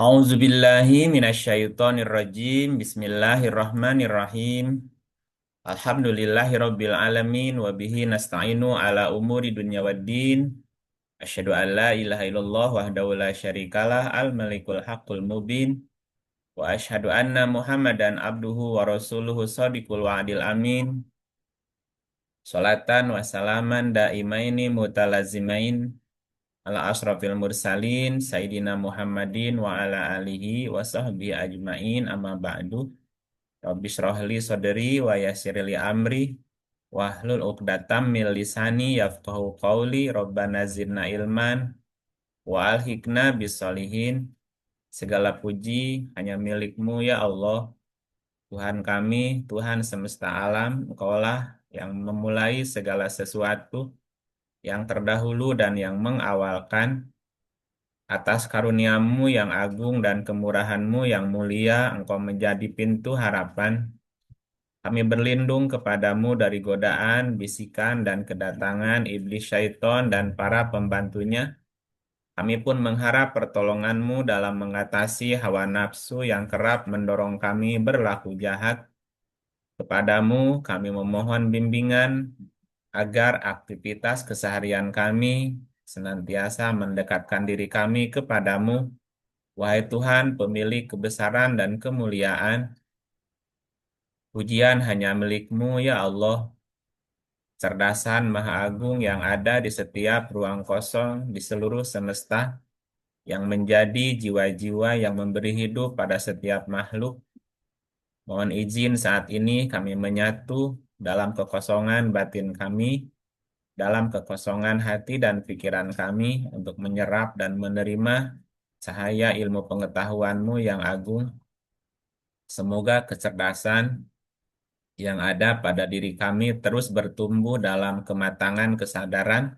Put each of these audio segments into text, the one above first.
A'udzubillahi minasyaitonirrajim. Bismillahirrahmanirrahim. Alhamdulillahirabbil alamin wa bihi nasta'inu ala umuri dunya waddin. Asyhadu an la ilaha illallah wahdahu la syarikalah al-malikul haqqul mubin wa asyhadu anna Muhammadan abduhu wa rasuluhu shadiqul wa'dil amin. Salatan wa salaman daimaini mutalazimain ala asrafil mursalin Sayyidina Muhammadin wa ala alihi wa sahbihi ajmain amma ba'du. Rabbi shrahli sadri wa yassirli amri wahlul 'uqdatam min lisani yafqahu qawli. Rabbana zidna ilman wa alhiqna bisolihin. Segala puji hanya milik-Mu ya Allah, Tuhan kami, Tuhan semesta alam. Engkaulah yang memulai segala sesuatu, yang terdahulu dan yang mengawalkan. Atas karuniamu yang agung dan kemurahanmu yang mulia, Engkau menjadi pintu harapan. Kami berlindung kepadamu dari godaan, bisikan, dan kedatangan iblis syaiton dan para pembantunya. Kami pun mengharap pertolonganmu dalam mengatasi hawa nafsu yang kerap mendorong kami berlaku jahat. Kepadamu kami memohon bimbingan agar aktivitas keseharian kami senantiasa mendekatkan diri kami kepadamu. Wahai Tuhan, pemilik kebesaran dan kemuliaan, pujian hanya milik-Mu ya Allah. Cerdasan Maha Agung yang ada di setiap ruang kosong di seluruh semesta, yang menjadi jiwa-jiwa yang memberi hidup pada setiap makhluk. Mohon izin saat ini kami menyatu dalam kekosongan batin kami, dalam kekosongan hati dan pikiran kami untuk menyerap dan menerima cahaya ilmu pengetahuan-Mu yang agung. Semoga kecerdasan yang ada pada diri kami terus bertumbuh dalam kematangan kesadaran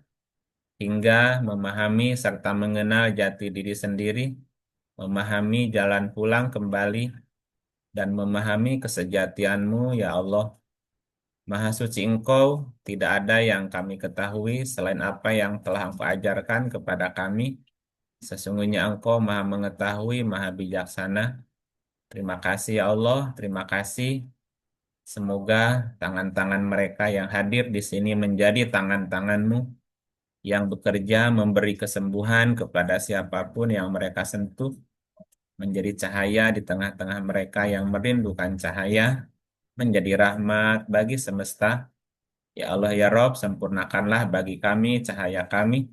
hingga memahami serta mengenal jati diri sendiri, memahami jalan pulang kembali, dan memahami kesejatian-Mu ya Allah. Maha suci Engkau, tidak ada yang kami ketahui selain apa yang telah Engkau ajarkan kepada kami. Sesungguhnya Engkau Maha mengetahui, Maha bijaksana. Terima kasih ya Allah, terima kasih. Semoga tangan-tangan mereka yang hadir di sini menjadi tangan-tangan-Mu yang bekerja memberi kesembuhan kepada siapapun yang mereka sentuh, menjadi cahaya di tengah-tengah mereka yang merindukan cahaya, menjadi rahmat bagi semesta. Ya Allah ya Rob, sempurnakanlah bagi kami cahaya kami,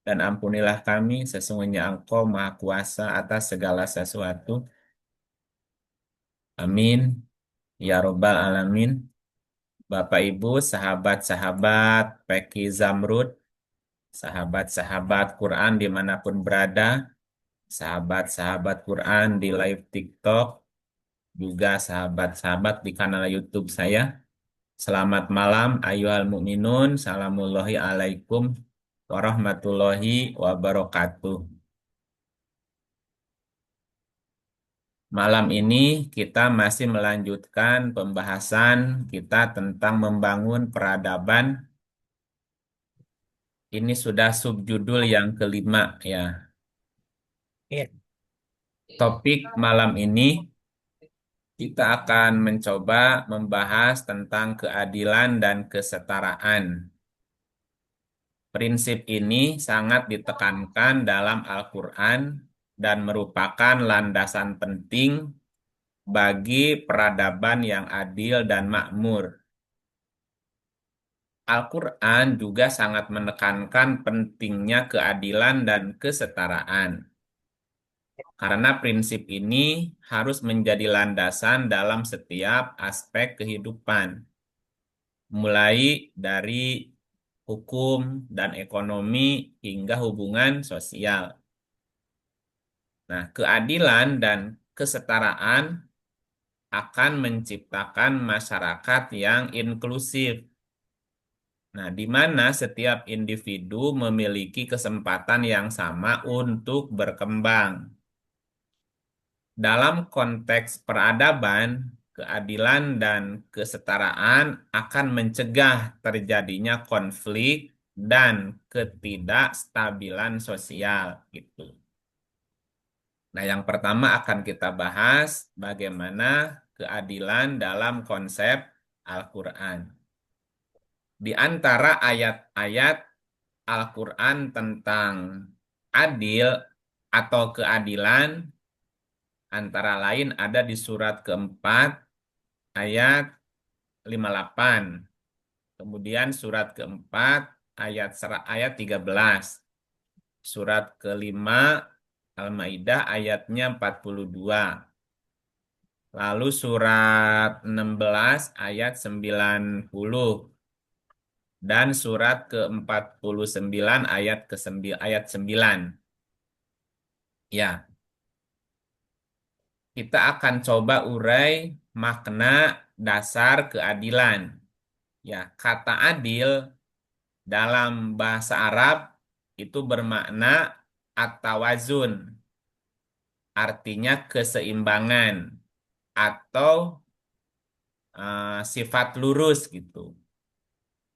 dan ampunilah kami, sesungguhnya Engkau Maha Kuasa atas segala sesuatu. Amin. Ya Robbal Alamin. Bapak Ibu, sahabat-sahabat Peki Zamrud, sahabat-sahabat Quran dimanapun berada, sahabat-sahabat Quran di live TikTok, juga sahabat-sahabat di kanal YouTube saya. Selamat malam, ayyuhal mukminun. Salamullahi alaikum warahmatullahi wabarakatuh. Malam ini kita masih melanjutkan pembahasan kita tentang membangun peradaban. Ini sudah subjudul yang kelima ya. Iya. Topik malam ini kita akan mencoba membahas tentang keadilan dan kesetaraan. Prinsip ini sangat ditekankan dalam Al-Quran dan merupakan landasan penting bagi peradaban yang adil dan makmur. Al-Quran juga sangat menekankan pentingnya keadilan dan kesetaraan, karena prinsip ini harus menjadi landasan dalam setiap aspek kehidupan, mulai dari hukum dan ekonomi hingga hubungan sosial. Nah, keadilan dan kesetaraan akan menciptakan masyarakat yang inklusif. Nah, di mana setiap individu memiliki kesempatan yang sama untuk berkembang. Dalam konteks peradaban, keadilan dan kesetaraan akan mencegah terjadinya konflik dan ketidakstabilan sosial gitu. Nah, yang pertama akan kita bahas bagaimana keadilan dalam konsep Al-Quran. Di antara ayat-ayat Al-Quran tentang adil atau keadilan, antara lain ada di surat keempat ayat 58. Kemudian surat keempat ayat 13. Surat kelima Al-Maidah ayatnya 42. Lalu surat 16 ayat 90 dan surat ke-49 ayat 9. Ya, kita akan coba urai makna dasar keadilan. Ya, kata adil dalam bahasa Arab itu bermakna at-tawazun, artinya keseimbangan atau sifat lurus gitu.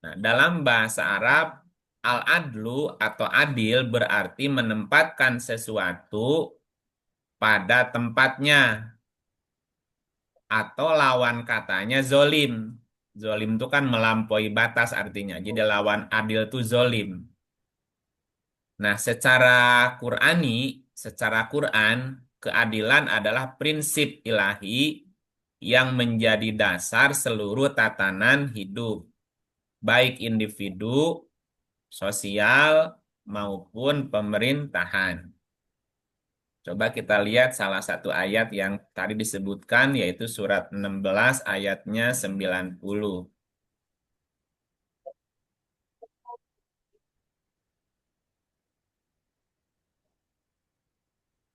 Nah, dalam bahasa Arab, al-adlu atau adil berarti menempatkan sesuatu pada tempatnya atau lawan katanya zolim. Zolim itu kan melampaui batas artinya. Jadi lawan adil itu zolim. Nah, secara Quran, keadilan adalah prinsip ilahi yang menjadi dasar seluruh tatanan hidup, baik individu, sosial, maupun pemerintahan. Coba kita lihat salah satu ayat yang tadi disebutkan, yaitu surat 16 ayatnya 90.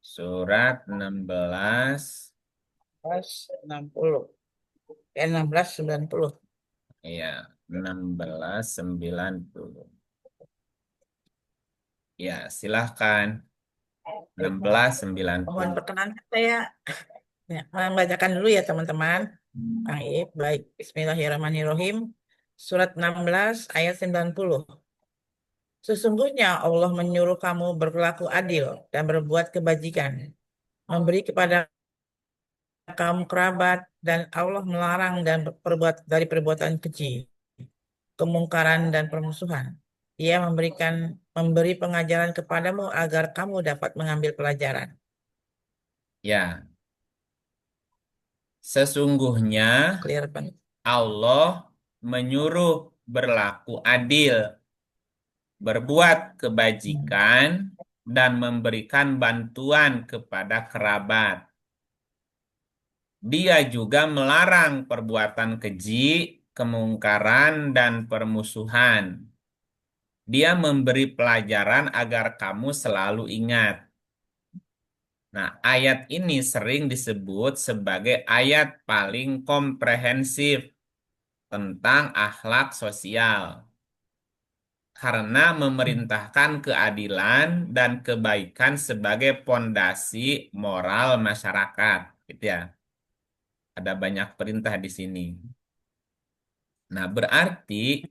Surat 16, 60. 1690. ya, 1690. Ya, silahkan. Baik, 1690. mohon perkenankan saya membacakan dulu ya teman-teman. Kang Ip, baik. Bismillahirrahmanirrahim. Surat 16 ayat 90. Sesungguhnya Allah menyuruh kamu berlaku adil dan berbuat kebajikan, memberi kepada kaum kerabat, dan Allah melarang dan dari perbuatan keji, kemungkaran dan permusuhan. Ia memberi pengajaran kepadamu agar kamu dapat mengambil pelajaran. Ya, sesungguhnya Clear, Bang? Allah menyuruh berlaku adil, berbuat Hmm. kebajikan, dan memberikan bantuan kepada kerabat. Dia juga melarang perbuatan keji, kemungkaran, dan permusuhan. Dia memberi pelajaran agar kamu selalu ingat. Nah, ayat ini sering disebut sebagai ayat paling komprehensif tentang akhlak sosial karena memerintahkan keadilan dan kebaikan sebagai pondasi moral masyarakat. Gitu ya. Ada banyak perintah di sini. Nah, berarti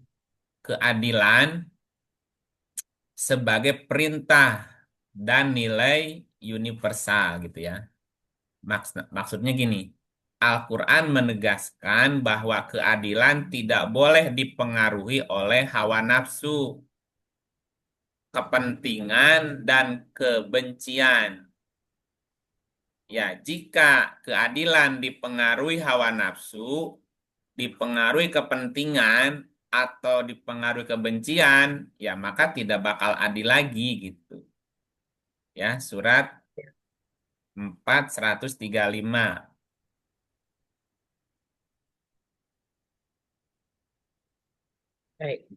keadilan sebagai perintah dan nilai universal gitu ya. Maksudnya gini, Al-Quran menegaskan bahwa keadilan tidak boleh dipengaruhi oleh hawa nafsu, kepentingan, dan kebencian. Ya, jika keadilan dipengaruhi hawa nafsu, dipengaruhi kepentingan, atau dipengaruhi kebencian, ya maka tidak bakal adil lagi gitu. Ya, surat 4 135. Baik,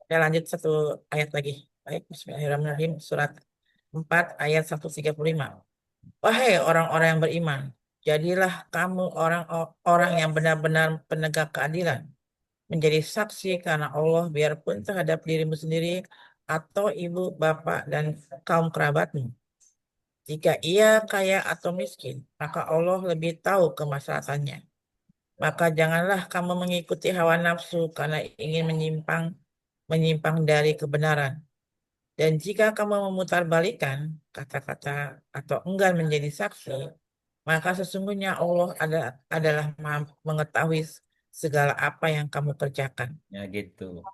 saya lanjut satu ayat lagi. Baik, Bismillahirrahmanirrahim. Surat 4 ayat 135. Wahai orang-orang yang beriman, jadilah kamu orang-orang yang benar-benar penegak keadilan, menjadi saksi karena Allah biarpun terhadap dirimu sendiri atau ibu, bapak, dan kaum kerabatmu. Jika ia kaya atau miskin, maka Allah lebih tahu kemaslahatannya. Maka janganlah kamu mengikuti hawa nafsu karena ingin menyimpang dari kebenaran. Dan jika kamu memutarbalikkan kata-kata atau enggan menjadi saksi, maka sesungguhnya Allah adalah mengetahui segala apa yang kamu kerjakan. Ya gitu.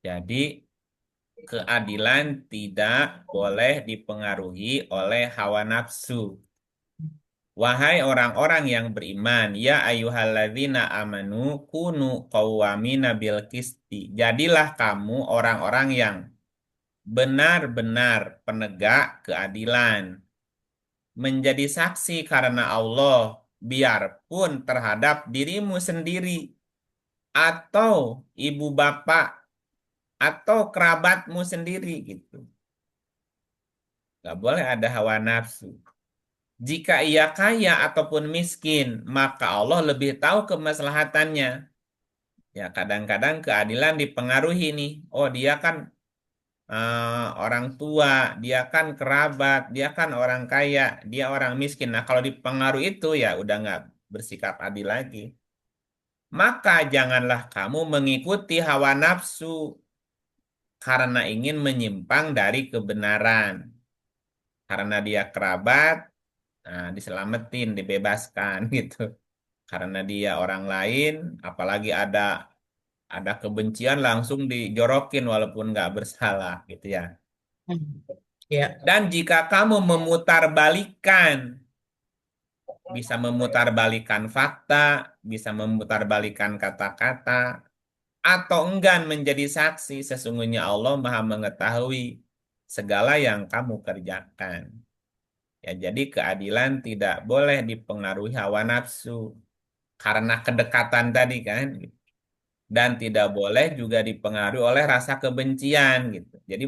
Jadi keadilan tidak boleh dipengaruhi oleh hawa nafsu. Wahai orang-orang yang beriman, ya ayyuhalladzina amanu kunu qawwamina bil qisti. Jadilah kamu orang-orang yang benar-benar penegak keadilan, menjadi saksi karena Allah, biarpun terhadap dirimu sendiri atau ibu bapak atau kerabatmu sendiri gitu. Gak boleh ada hawa nafsu. Jika ia kaya ataupun miskin, maka Allah lebih tahu kemaslahatannya. Ya, kadang-kadang keadilan dipengaruhi nih. Oh, dia kan orang tua, dia kan kerabat, dia kan orang kaya, dia orang miskin. Nah, kalau dipengaruhi itu ya udah nggak bersikap adil lagi. Maka janganlah kamu mengikuti hawa nafsu karena ingin menyimpang dari kebenaran. Karena dia kerabat, nah, diselamatin, dibebaskan gitu. Karena dia orang lain, apalagi ada kebencian langsung dijorokin walaupun nggak bersalah gitu ya. Hmm. Ya. Dan jika kamu memutarbalikkan, bisa memutarbalikkan fakta, bisa memutarbalikkan kata-kata, atau enggan menjadi saksi, sesungguhnya Allah Maha mengetahui segala yang kamu kerjakan. Ya, jadi keadilan tidak boleh dipengaruhi hawa nafsu karena kedekatan tadi kan, dan tidak boleh juga dipengaruhi oleh rasa kebencian gitu. Jadi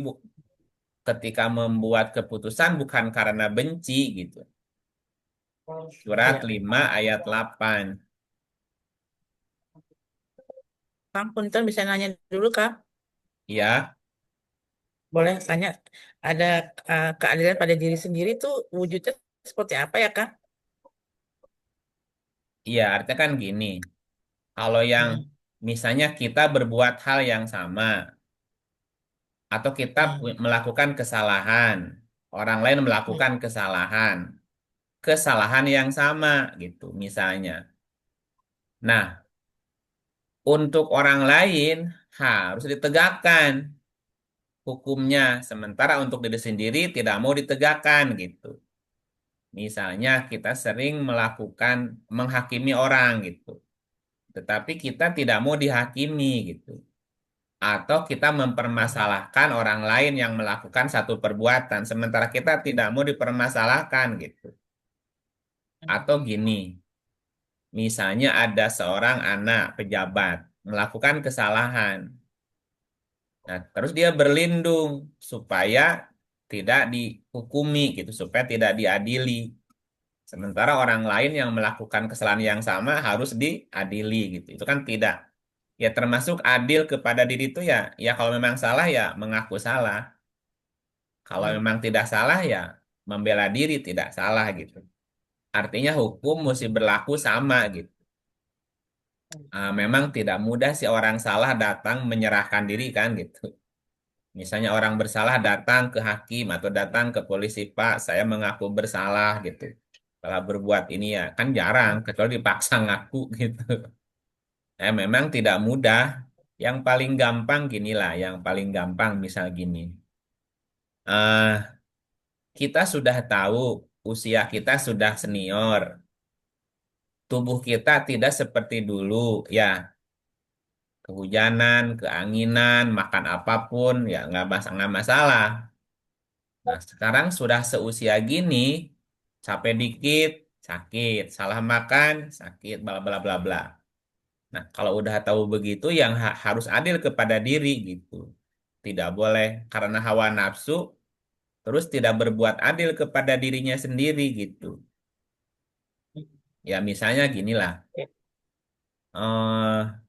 ketika membuat keputusan bukan karena benci gitu. Surat Ya. 5 ayat 8. Kang Punten bisa nanya dulu, Kak? Ya, Boleh tanya, ada keadilan pada diri sendiri tuh wujudnya seperti apa ya, Kak? iya artinya kan gini. Kalau yang Hmm. misalnya kita berbuat hal yang sama atau kita Hmm. melakukan kesalahan, orang lain Hmm. melakukan kesalahan, kesalahan yang sama gitu misalnya. Nah, untuk orang lain harus ditegakkan hukumnya, sementara untuk diri sendiri tidak mau ditegakkan gitu. Misalnya kita sering melakukan menghakimi orang gitu, tetapi kita tidak mau dihakimi gitu. Atau kita mempermasalahkan orang lain yang melakukan satu perbuatan, sementara kita tidak mau dipermasalahkan gitu. Atau gini, misalnya ada seorang anak pejabat melakukan kesalahan. Nah, terus dia berlindung supaya tidak dihukumi gitu, supaya tidak diadili. Sementara orang lain yang melakukan kesalahan yang sama harus diadili gitu. Itu kan tidak. Ya termasuk adil kepada diri itu ya, ya kalau memang salah ya mengaku salah. Kalau Hmm. memang tidak salah ya membela diri tidak salah gitu. Artinya hukum mesti berlaku sama gitu. Memang tidak mudah sih orang salah datang menyerahkan diri kan gitu. Misalnya orang bersalah datang ke hakim atau datang ke polisi, Pak, saya mengaku bersalah gitu. Kalau berbuat ini ya kan jarang, kecuali dipaksa ngaku gitu. Memang tidak mudah. Yang paling gampang ginilah, yang paling gampang misal gini. eh kita sudah tahu usia kita sudah senior, tubuh kita tidak seperti dulu, ya kehujanan, keanginan, makan apapun ya nggak masalah. Nah, sekarang sudah seusia gini, capek dikit, sakit, salah makan, sakit, bla bla bla bla. Nah, kalau udah tahu begitu, yang harus adil kepada diri gitu. Tidak boleh karena hawa nafsu, terus tidak berbuat adil kepada dirinya sendiri gitu. Ya, misalnya ginilah. Ya. eh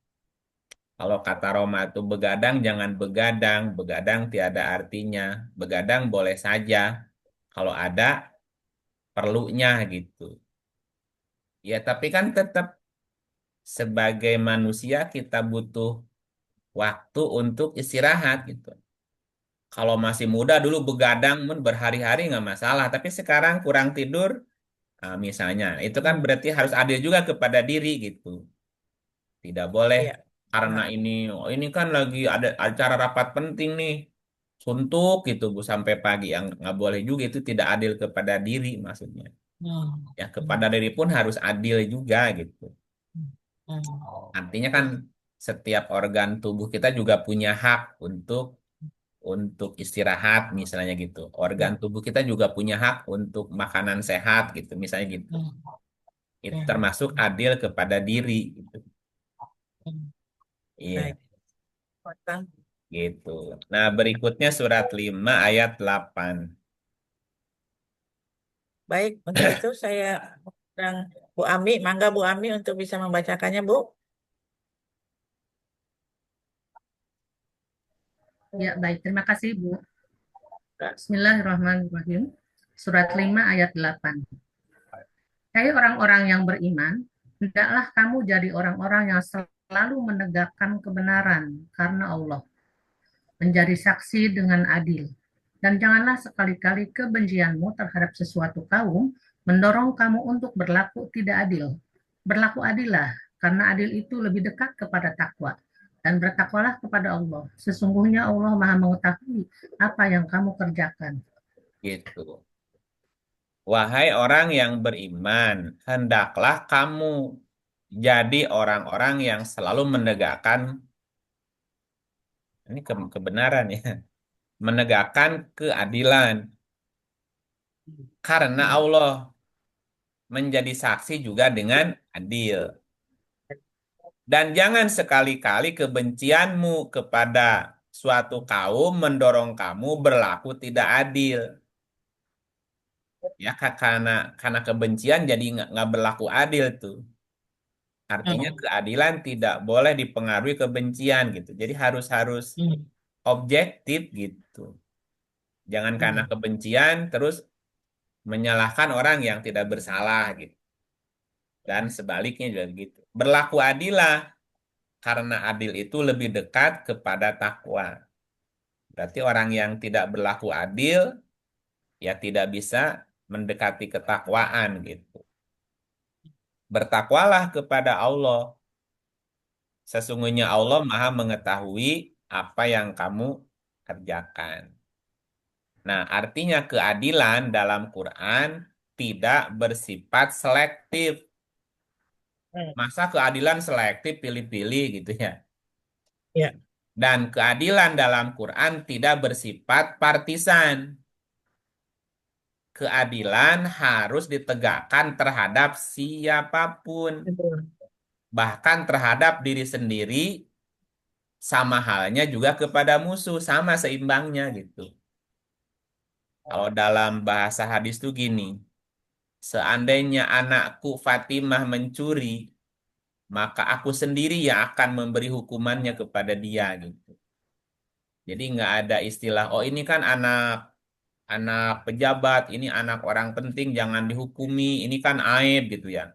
Kalau kata Roma itu begadang jangan begadang, begadang tiada artinya. Begadang boleh saja kalau ada perlunya gitu. Ya, tapi kan tetap sebagai manusia kita butuh waktu untuk istirahat gitu. Kalau masih muda dulu begadang berhari-hari nggak masalah, tapi sekarang kurang tidur, misalnya, itu kan Hmm. berarti harus adil juga kepada diri gitu. Tidak boleh Iya. karena Nah, ini, oh ini kan lagi ada acara rapat penting nih, suntuk gitu Bu sampai pagi, yang nggak boleh juga, itu tidak adil kepada diri maksudnya. hmm. Ya kepada Hmm. diri pun harus adil juga gitu. Hmm. Artinya kan Iya. setiap organ tubuh kita juga punya hak untuk istirahat misalnya gitu. Organ Hmm. tubuh kita juga punya hak untuk makanan sehat gitu misalnya gitu. Hmm. Itu Hmm. termasuk adil kepada diri gitu. Hmm. Iya, Baik. Potong. gitu. Nah, berikutnya surat 5 ayat 8. Baik, untuk itu saya undang Bu Ami, mangga Bu Ami untuk bisa membacakannya, Bu. Ya, baik. Terima kasih, Bu. Bismillahirrahmanirrahim. Surat 5 ayat 8. Hai orang-orang yang beriman, hendaklah kamu jadi orang-orang yang selalu menegakkan kebenaran karena Allah, menjadi saksi dengan adil. Dan janganlah sekali-kali kebencianmu terhadap sesuatu kaum mendorong kamu untuk berlaku tidak adil. Berlaku adillah, karena adil itu lebih dekat kepada takwa. Dan bertakwalah kepada Allah. Sesungguhnya Allah Maha mengetahui apa yang kamu kerjakan. Gitu. Wahai orang yang beriman, hendaklah kamu jadi orang-orang yang selalu menegakkan ini kebenaran ya, menegakkan keadilan karena Hmm. Allah, menjadi saksi juga dengan adil. Dan jangan sekali-kali kebencianmu kepada suatu kaum mendorong kamu berlaku tidak adil. Ya, karena kebencian jadi nggak berlaku adil tuh. Artinya Hmm. keadilan tidak boleh dipengaruhi kebencian gitu. Jadi harus harus Hmm. objektif gitu. Jangan karena Hmm. kebencian terus menyalahkan orang yang tidak bersalah gitu. Dan sebaliknya juga gitu. Berlaku adillah karena adil itu lebih dekat kepada takwa. Berarti orang yang tidak berlaku adil ya tidak bisa mendekati ketakwaan gitu. Bertakwalah kepada Allah. Sesungguhnya Allah Maha mengetahui apa yang kamu kerjakan. Nah, artinya keadilan dalam Quran tidak bersifat selektif. Hmm. Masa keadilan selektif pilih-pilih gitu ya. Ya. Dan keadilan dalam Quran tidak bersifat partisan. Keadilan harus ditegakkan terhadap siapapun, Betul. bahkan terhadap diri sendiri, sama halnya juga kepada musuh, sama seimbangnya gitu. Kalau dalam bahasa hadis tuh gini, seandainya anakku Fatimah mencuri, maka aku sendiri yang akan memberi hukumannya kepada dia gitu. Jadi nggak ada istilah, oh ini kan anak anak pejabat, ini anak orang penting, jangan dihukumi, ini kan aib gitu ya.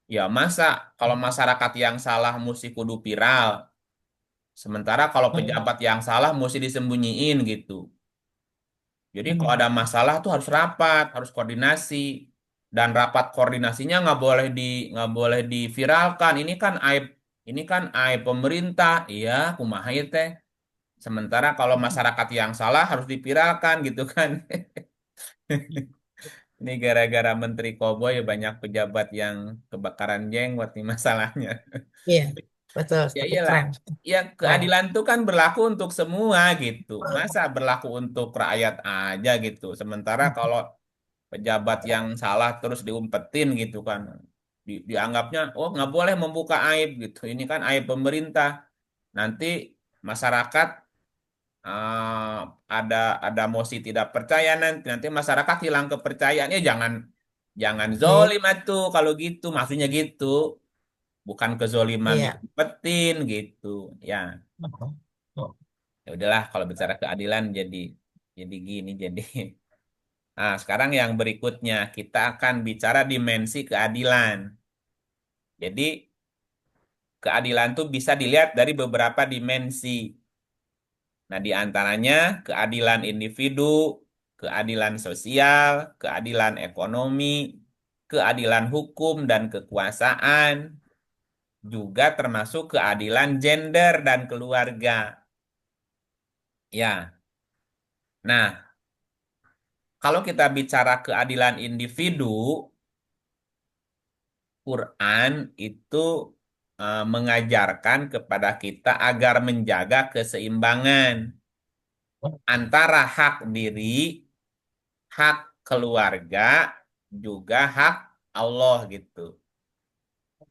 Ya masa kalau masyarakat yang salah mesti kudu viral, sementara kalau Hmm. pejabat yang salah mesti disembunyiin gitu. Jadi kalau Hmm. ada masalah tuh harus rapat, harus koordinasi, dan rapat koordinasinya nggak boleh diviralkan. Ini kan aib pemerintah, iya, kumaha ieu teh. Sementara kalau masyarakat yang salah harus diviralkan gitu kan. Ini gara-gara Menteri Koboy banyak pejabat yang kebakaran jenggot nih masalahnya. Iya, betul. Ya Tapi iyalah. keren. Ya Keren. keadilan itu kan berlaku untuk semua gitu. Masa berlaku untuk rakyat aja gitu. Sementara kalau pejabat yang salah terus diumpetin gitu kan. Dianggapnya, oh nggak boleh membuka aib gitu. Ini kan aib pemerintah. Nanti masyarakat eh, ada ada mosi tidak percaya nanti masyarakat hilang kepercayaan. Ya jangan Iya. zolim atuh kalau gitu. Maksudnya gitu. Bukan kezoliman Iya. diumpetin gitu. Ya. Ya udahlah kalau bicara keadilan jadi gini jadi. Nah, sekarang yang berikutnya kita akan bicara dimensi keadilan. Jadi keadilan tuh bisa dilihat dari beberapa dimensi. Nah, di antaranya keadilan individu, keadilan sosial, keadilan ekonomi, keadilan hukum dan kekuasaan, juga termasuk keadilan gender dan keluarga. Ya, nah, kalau kita bicara keadilan individu, Quran itu mengajarkan kepada kita agar menjaga keseimbangan antara hak diri, hak keluarga, juga hak Allah gitu.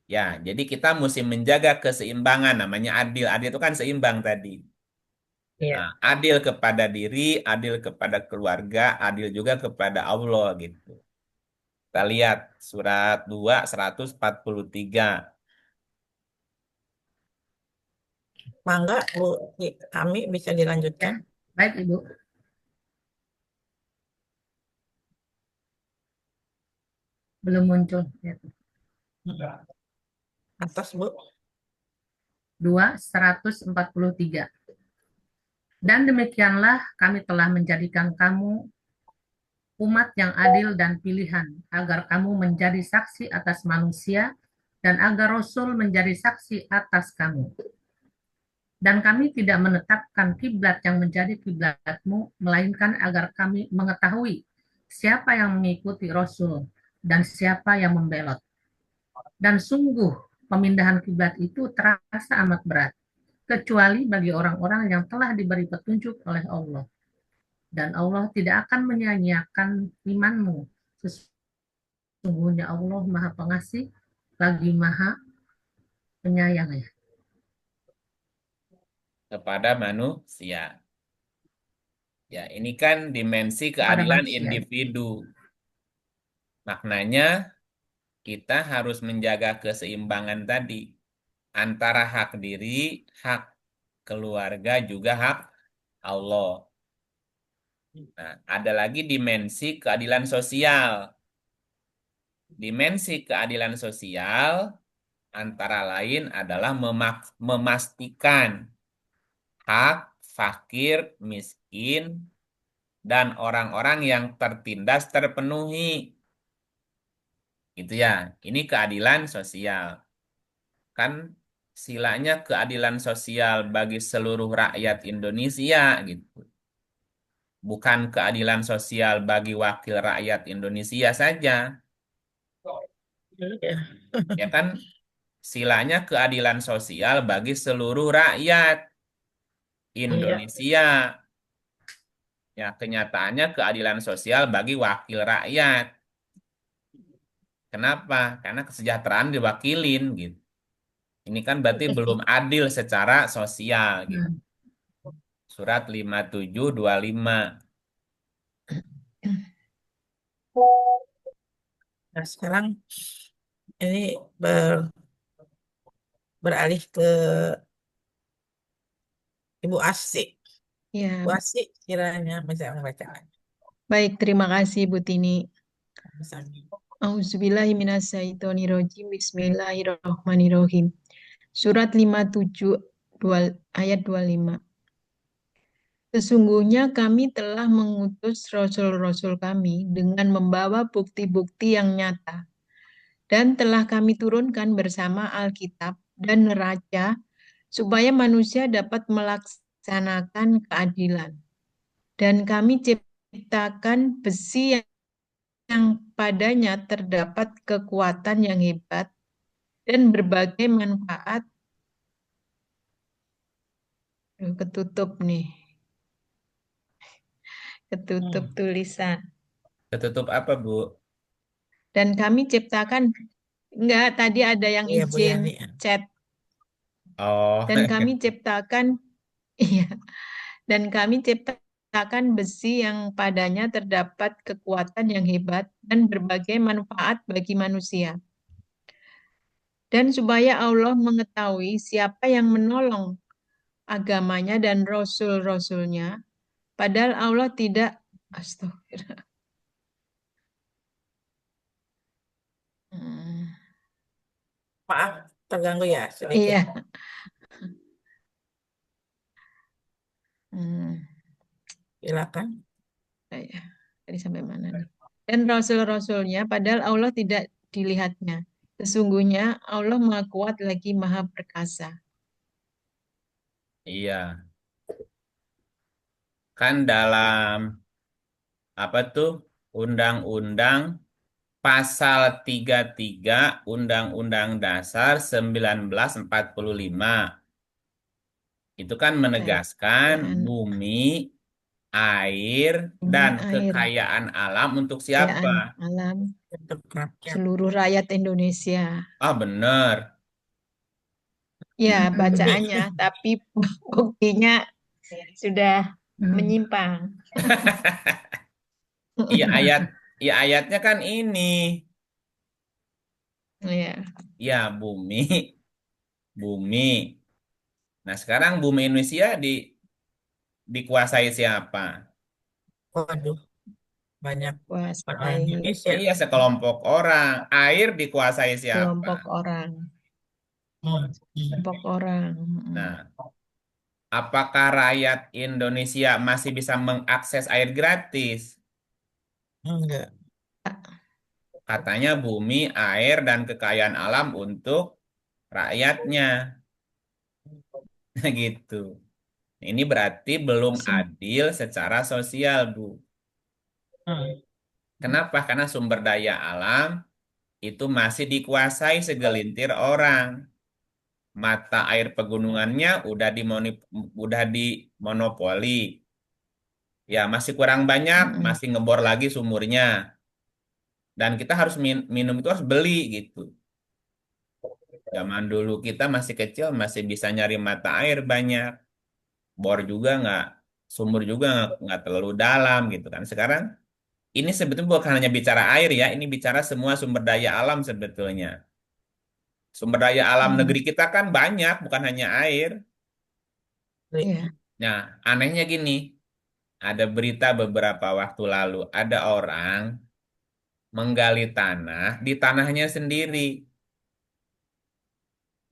Ya, jadi kita mesti menjaga keseimbangan, namanya adil. Adil itu kan seimbang tadi. Nah, Iya. adil kepada diri, adil kepada keluarga, adil juga kepada Allah gitu. Kita lihat surat 2 143. Mangga, Bu, kami bisa Ya, dilanjutkan. baik Ibu. Belum muncul. Ya. Atas, Bu. 2, 143. Dan demikianlah kami telah menjadikan kamu umat yang adil dan pilihan, agar kamu menjadi saksi atas manusia dan agar Rasul menjadi saksi atas kamu. Dan kami tidak menetapkan kiblat yang menjadi kiblatmu, melainkan agar kami mengetahui siapa yang mengikuti Rasul dan siapa yang membelot. Dan sungguh pemindahan kiblat itu terasa amat berat, kecuali bagi orang-orang yang telah diberi petunjuk oleh Allah. Dan Allah tidak akan menyia-nyiakan imanmu. Sesungguhnya Allah Maha Pengasih, lagi Maha Penyayang ya. Kepada manusia. Ya, ini kan dimensi Kepada keadilan manusia. individu. Maknanya kita harus menjaga keseimbangan tadi antara hak diri, hak keluarga, juga hak Allah. Nah, ada lagi dimensi keadilan sosial. Dimensi keadilan sosial antara lain adalah memastikan hak fakir, miskin, dan orang-orang yang tertindas terpenuhi. Gitu ya. Ini keadilan sosial. Kan silanya keadilan sosial bagi seluruh rakyat Indonesia gitu. Bukan keadilan sosial bagi wakil rakyat Indonesia saja. Iya. Ya kan silanya keadilan sosial bagi seluruh rakyat Iya. Indonesia. Ya, kenyataannya keadilan sosial bagi wakil rakyat. Kenapa? Karena kesejahteraan diwakilin gitu. Ini kan berarti belum adil secara sosial gitu. Hmm. Surat 5725. Nah, sekarang ini beralih ke Ibu Asih. Ya, Bu Asih kiranya bisa membacakan. baik, terima kasih Bu Tini. Misalnya. Auzubillahiminasyaitonirrojim. Bismillahirrahmanirrahim. Surat 57 ayat 25. Sesungguhnya kami telah mengutus rasul-rasul kami dengan membawa bukti-bukti yang nyata, dan telah kami turunkan bersama Alkitab dan neraca supaya manusia dapat melaksanakan keadilan. Dan kami ciptakan besi yang padanya terdapat kekuatan yang hebat dan berbagai manfaat. Ketutup nih, ketutup tulisan. Ketutup apa, Bu? Dan kami ciptakan, enggak, tadi ada yang Iya, Bu izin Yani. chat. Oh, Dan kami ciptakan, iya, dan kami ciptakan besi yang padanya terdapat kekuatan yang hebat dan berbagai manfaat bagi manusia. Dan supaya Allah mengetahui siapa yang menolong agamanya dan rasul-rasulnya, padahal Allah tidak, astagfirullah. Hmm, Maaf, terganggu ya sedikit. Iya, Hmm, Silakan. ya. Tadi sampai mana nih? Dan rasul-rasulnya, padahal Allah tidak dilihatnya. Sesungguhnya Allah Maha Kuat lagi Maha Perkasa. Iya, kan dalam apa tuh undang-undang pasal 33 Undang-Undang Dasar 1945 itu kan menegaskan Kekayaan bumi, air, bumi, dan air, kekayaan alam untuk siapa? kekayaan alam, Untuk rakyat. seluruh rakyat Indonesia. Ah, bener. Ya, bacaannya, tapi buktinya sudah menyimpang. Iya ayat, iya ayatnya kan ini. Ya, Ya, bumi, bumi. Nah, sekarang bumi Indonesia dikuasai siapa? Waduh, banyak orang kuasai Indonesia. Iya, sekelompok orang. Air dikuasai siapa? kelompok orang, Hmm. Hmm. kelompok orang. Nah, apakah rakyat Indonesia masih bisa mengakses air gratis? Enggak. Katanya bumi, air, dan kekayaan alam untuk rakyatnya. Gitu. Ini berarti belum Sem- adil secara sosial, Bu. Hmm. Kenapa? Karena sumber daya alam itu masih dikuasai segelintir orang. Mata air pegunungannya udah dimonopoli. Ya, masih kurang banyak, Mm-mm. masih ngebor lagi sumurnya. Dan kita harus minum itu harus beli gitu. Zaman dulu kita masih kecil, masih bisa nyari mata air banyak. Bor juga nggak, sumur juga nggak terlalu dalam gitu kan. Sekarang ini sebetulnya bukan hanya bicara air ya, ini bicara semua sumber daya alam sebetulnya. Sumber daya alam negeri Hmm. kita kan banyak, bukan hanya air. Ya, Nah, anehnya gini, ada berita beberapa waktu lalu, ada orang menggali tanah di tanahnya sendiri.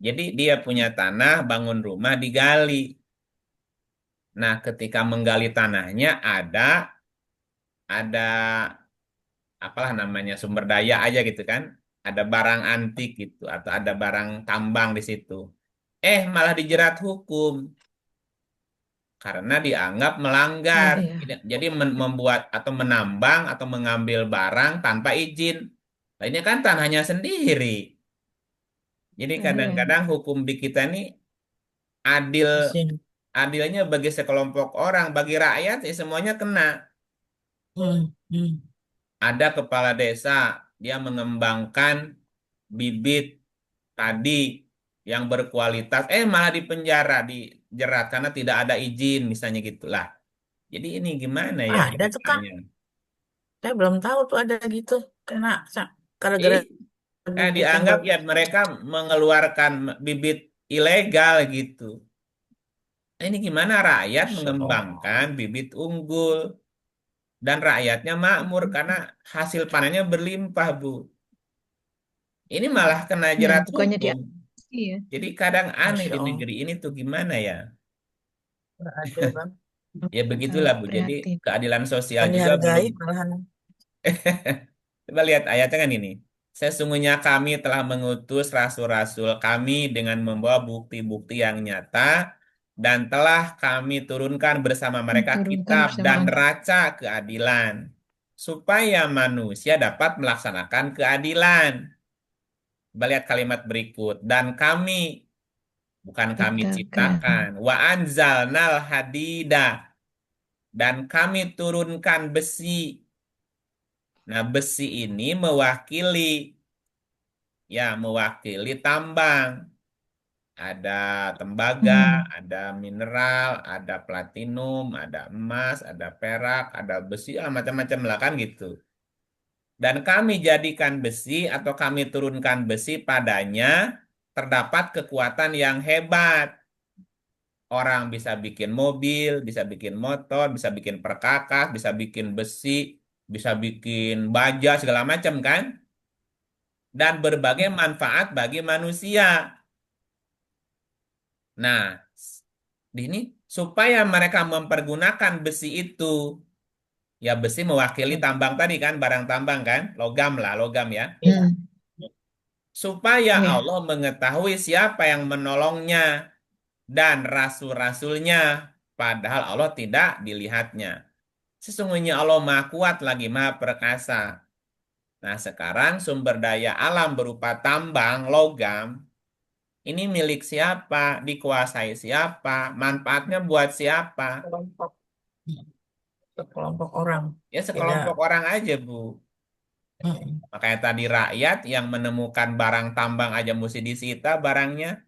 Jadi dia punya tanah, bangun rumah, digali. Nah, ketika menggali tanahnya ada apalah namanya sumber daya aja gitu kan. Ada barang antik gitu atau ada barang tambang di situ. Malah dijerat hukum karena dianggap melanggar. ya, Jadi membuat atau menambang atau mengambil barang tanpa izin. Nah, ini kan tanahnya sendiri. Jadi ya. kadang-kadang hukum di kita ini adil Di sini. adilnya bagi sekelompok orang, bagi rakyat ya semuanya kena. Hmm. Hmm. Ada kepala desa, dia mengembangkan bibit tadi yang berkualitas, malah dipenjara, dijerat karena tidak ada izin, misalnya gitulah. Jadi ini gimana ya Ada tuh Kak. ceritanya? Saya belum tahu tuh ada gitu. Kena Ih, gara-gara bibitnya dianggap ya bagus. mereka mengeluarkan bibit ilegal gitu. Nah, ini gimana rakyat Masya Allah. mengembangkan bibit unggul dan rakyatnya makmur karena hasil panennya berlimpah, Bu. Ini malah kena Ya, jerat bukannya hukum. diakui ya. Jadi kadang aneh Masya di Allah. negeri ini tuh gimana ya? Beradil Bang. Ya begitulah Sangat Bu. Jadi prihatin. keadilan sosial Bukan juga belum. dihargai malahan. Coba lihat ayatnya kan ini. Sesungguhnya kami telah mengutus rasul-rasul kami dengan membawa bukti-bukti yang nyata dan telah kami turunkan bersama mereka Turunkan kitab bersama dan neraca keadilan supaya manusia dapat melaksanakan keadilan. Coba lihat kalimat berikut. Dan kami, bukan kami ciptakan. ciptakan. Wa anzalnal hadida. Dan kami turunkan besi. Nah, besi ini mewakili tambang. Ada tembaga, Hmm. ada mineral, ada platinum, ada emas, ada perak, ada besi, macam-macam lah kan gitu. Dan kami jadikan besi atau kami turunkan besi padanya terdapat kekuatan yang hebat. Orang bisa bikin mobil, bisa bikin motor, bisa bikin perkakas, bisa bikin besi, bisa bikin baja, segala macam kan? Dan berbagai manfaat bagi manusia. Nah, di ini supaya mereka mempergunakan besi itu. Ya besi mewakili tambang tadi kan, barang tambang kan, logam lah, logam ya. Iya. Hmm. Supaya Iya. Allah mengetahui siapa yang menolongnya dan rasul-rasulnya, padahal Allah tidak dilihatnya. Sesungguhnya Allah Maha Kuat lagi Maha Perkasa. Nah, sekarang sumber daya alam berupa tambang, logam, ini milik siapa? Dikuasai siapa? Manfaatnya buat siapa? Kelompok, sekelompok orang. Ya Tidak. sekelompok orang aja, Bu. Mm, Makanya tadi rakyat yang menemukan barang tambang aja mesti disita barangnya.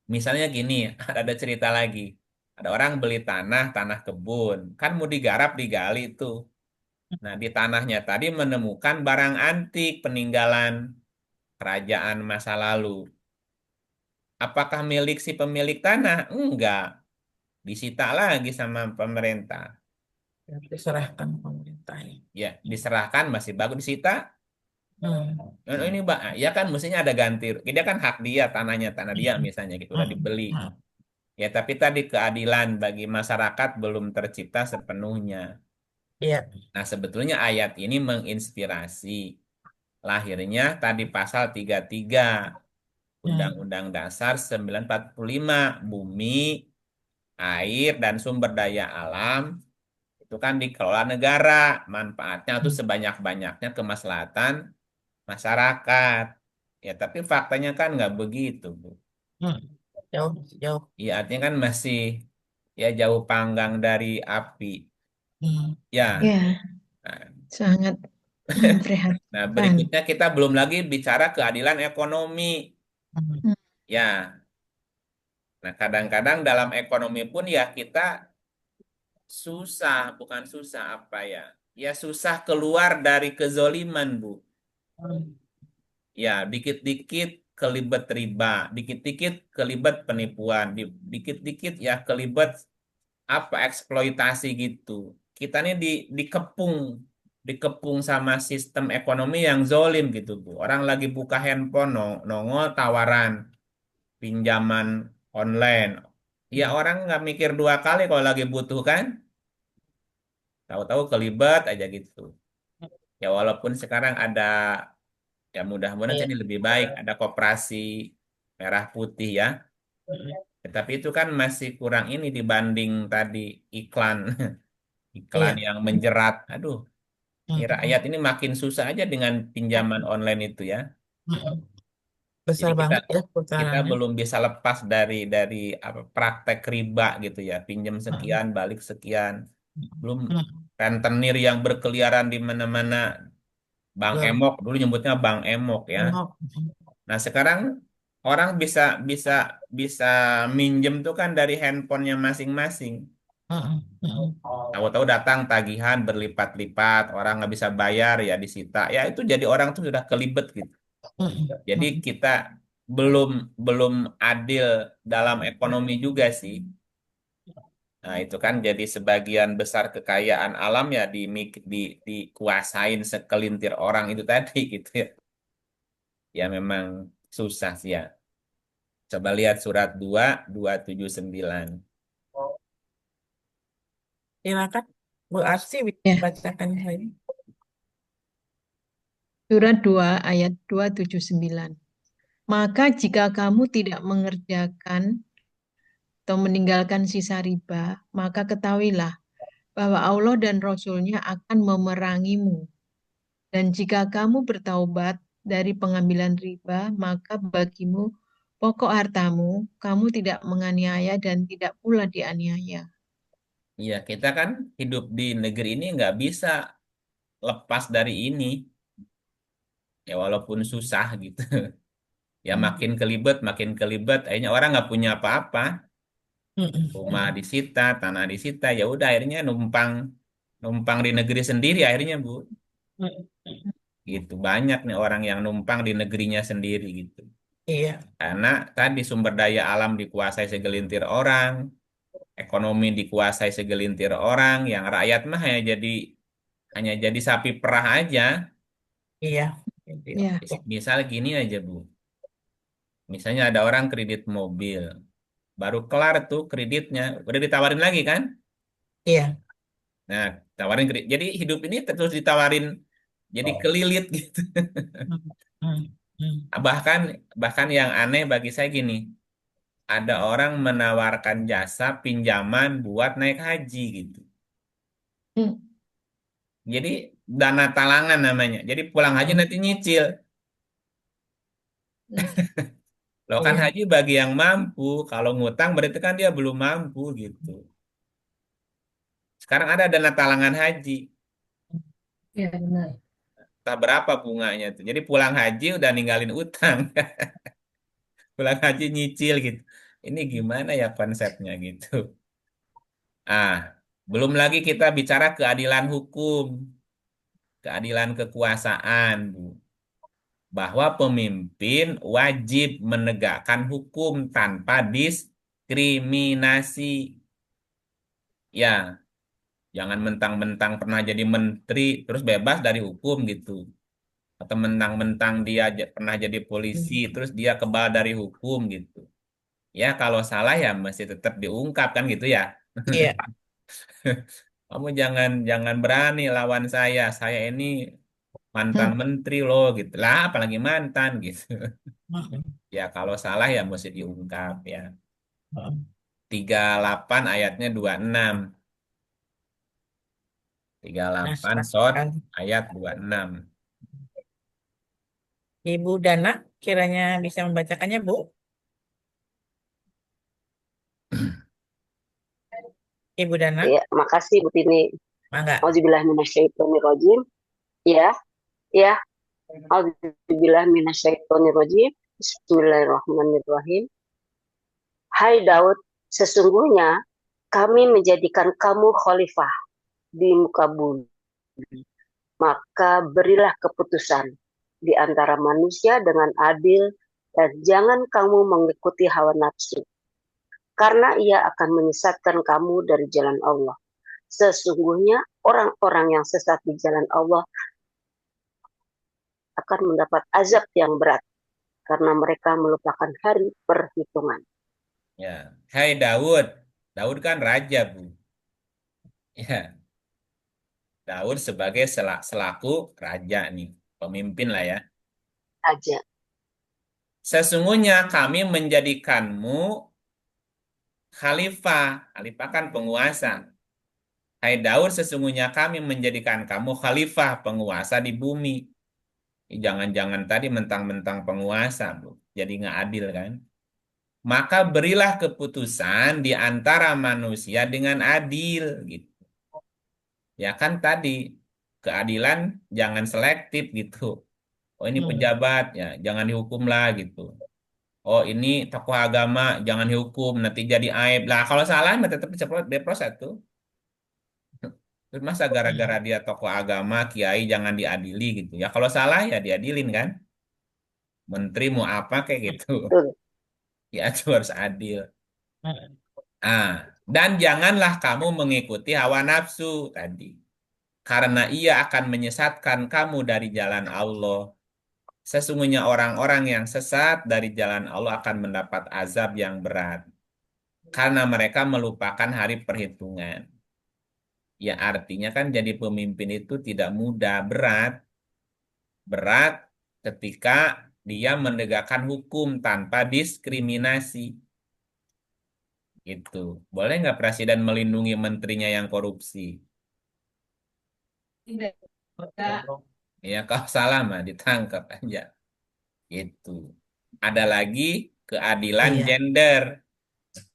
Misalnya gini, ada cerita lagi. Ada orang beli tanah, tanah kebun. Kan mau digarap, digali tuh. Nah, di tanahnya tadi menemukan barang antik peninggalan kerajaan masa lalu. Apakah milik si pemilik tanah? Enggak. Disita lagi sama pemerintah. ya, diserahkan pemerintah. Ya, diserahkan masih bagus disita. Hmm. Oh, ini Mbak, ya kan mestinya ada ganti. Dia kan hak dia, tanahnya, tanah dia misalnya gitu, udah Hmm. dibeli. Hmm. Ya, tapi tadi keadilan bagi masyarakat belum tercipta sepenuhnya. Iya. Nah, sebetulnya ayat ini menginspirasi lahirnya tadi pasal 33 Hmm. Undang-Undang Dasar 1945, bumi, air, dan sumber daya alam itu kan dikelola negara, manfaatnya itu Hmm. sebanyak-banyaknya kemaslahatan masyarakat. Ya, tapi faktanya kan nggak begitu, Bu. Hmm. Jauh, jauh. Ya, artinya kan masih ya jauh panggang dari api. Hmm. Ya, Ya, nah, sangat nah, memprihatinkan. berikutnya kita belum lagi bicara keadilan ekonomi. Hmm. Hmm. Ya, nah kadang-kadang dalam ekonomi pun ya kita susah, bukan susah apa ya? Ya susah keluar dari kezoliman, Bu. Hmm. Ya, dikit-dikit kelibet riba, dikit-dikit kelibet penipuan, dikit-dikit ya kelibet apa eksploitasi gitu. Kita nih dikepung, dikepung sama sistem ekonomi yang zolim gitu, Bu. Orang lagi buka handphone, nongol tawaran pinjaman online. Ya orang nggak mikir dua kali kalau lagi butuh kan, tahu-tahu kelibet aja gitu. Ya walaupun sekarang ada, ya mudah-mudahan Iya. jadi lebih baik, ada koperasi merah putih ya. Hmm. Tetapi itu kan masih kurang ini dibanding tadi iklan, iklan Iya. yang menjerat. Aduh, ini Hmm. rakyat ini makin susah aja dengan pinjaman online itu ya. Hmm. Besar Jadi kita banget ya kita putarannya. belum bisa lepas dari apa praktek riba gitu ya, pinjam Hmm. sekian, balik sekian. Belum Hmm. rentenir yang berkeliaran di mana-mana, Bang Belum. Emok dulu nyebutnya Bang Emok ya. Tengok. Nah, sekarang orang bisa bisa bisa minjem tuh kan dari handphonenya masing-masing. Hmm. Hmm. Tahu-tahu datang tagihan berlipat-lipat, orang nggak bisa bayar ya disita. Ya itu jadi orang tuh sudah kelibet gitu. Hmm. Jadi Hmm. kita belum belum adil dalam ekonomi juga sih. Nah, itu kan jadi sebagian besar kekayaan alam ya dikuasain sekelintir orang itu tadi gitu ya. Ya memang susah sih ya. Coba lihat surat 2, 279. Silakan Bu Arsi Ya, bacakan saya. surat 2 ayat 279. Maka jika kamu tidak mengerjakan atau meninggalkan sisa riba, maka ketahuilah bahwa Allah dan Rasul-Nya akan memerangimu. Dan jika kamu bertaubat dari pengambilan riba, maka bagimu pokok hartamu, kamu tidak menganiaya dan tidak pula dianiaya. Iya, kita kan hidup di negeri ini nggak bisa lepas dari ini. Ya walaupun susah gitu. Ya makin kelibet, akhirnya orang nggak punya apa-apa. Rumah disita, tanah disita, ya udah akhirnya numpang numpang di negeri sendiri akhirnya, Bu. Gitu banyak nih orang yang numpang di negerinya sendiri gitu. Iya, Karena tadi sumber daya alam dikuasai segelintir orang, ekonomi dikuasai segelintir orang, yang rakyat mah hanya jadi sapi perah aja. iya. Jadi, Ya, Misal gini aja, Bu. Misalnya ada orang kredit mobil, baru kelar tuh kreditnya, udah ditawarin lagi kan? Iya. Nah, tawarin kredit. Jadi hidup ini terus ditawarin jadi kelilit gitu. Hmm. Hmm. Hmm. Bahkan bahkan yang aneh bagi saya gini, ada orang menawarkan jasa pinjaman buat naik haji gitu. Hmm. Jadi dana talangan namanya. Jadi pulang haji Hmm. nanti nyicil. Hmm. Loh kan Iya. haji bagi yang mampu, kalau ngutang berarti kan dia belum mampu gitu. Sekarang ada dana talangan haji, Iya benar. tak berapa bunganya tuh. Jadi pulang haji udah ninggalin utang, pulang haji nyicil gitu. Ini gimana ya konsepnya gitu. Ah, belum lagi kita bicara keadilan hukum, keadilan kekuasaan, Bu. Bahwa pemimpin wajib menegakkan hukum tanpa diskriminasi. Ya, jangan mentang-mentang pernah jadi menteri terus bebas dari hukum gitu. Atau mentang-mentang dia pernah jadi polisi terus dia kebal dari hukum gitu. Ya, kalau salah ya mesti tetap diungkap kan gitu ya. Iya. Kamu jangan jangan berani lawan saya. Saya ini mantan Hmm. menteri loh gitu. Lah, apalagi mantan gitu. Hmm. Ya, kalau salah ya mesti diungkap ya. Hmm. 38 ayatnya 26. Nah, 38 short sekarang ayat 26. Ibu Dana kiranya bisa membacakannya, Bu. Ibu Dana, Ya, makasih Bu Tini. mangga. Auzubillah minasyaitonirrajim. Ya, ya. Auzubillah minasyaitonirrajim. Bismillahirrahmanirrahim. Hai Daud, sesungguhnya kami menjadikan kamu khalifah di muka bumi. Maka berilah keputusan di antara manusia dengan adil dan jangan kamu mengikuti hawa nafsu. Karena ia akan menyesatkan kamu dari jalan Allah. Sesungguhnya orang-orang yang sesat di jalan Allah akan mendapat azab yang berat karena mereka melupakan hari perhitungan. Ya. Hai Daud. Daud kan raja, Bu. Ya, Daud sebagai selaku raja nih, pemimpin lah ya. Aja. Sesungguhnya kami menjadikanmu khalifah. Khalifah kan penguasa. Hai Daud, sesungguhnya kami menjadikan kamu khalifah, penguasa di bumi. Jangan-jangan tadi mentang-mentang penguasa, Bu. Jadi nggak adil kan? Maka berilah keputusan di antara manusia dengan adil gitu. Ya kan tadi keadilan jangan selektif gitu. Oh ini Hmm. pejabat ya jangan dihukum lah gitu. Oh ini tokoh agama jangan dihukum nanti jadi aib. Lah kalau salah mah tetap bisa berproses tuh. Terus masa gara-gara Hmm. dia tokoh agama, kiai jangan diadili gitu. Ya kalau salah ya diadilin kan. Menteri mau apa kayak gitu. Betul. Ya itu harus adil. Hmm. Ah, dan janganlah kamu mengikuti hawa nafsu tadi. Karena ia akan menyesatkan kamu dari jalan Allah. Sesungguhnya orang-orang yang sesat dari jalan Allah akan mendapat azab yang berat. Karena mereka melupakan hari perhitungan. Ya artinya kan jadi pemimpin itu tidak mudah, berat. Berat ketika dia menegakkan hukum tanpa diskriminasi. Gitu. Boleh nggak presiden melindungi menterinya yang korupsi? Tidak. Ya kalau salah mah ditangkap aja. Itu. Ada lagi keadilan Iya. gender,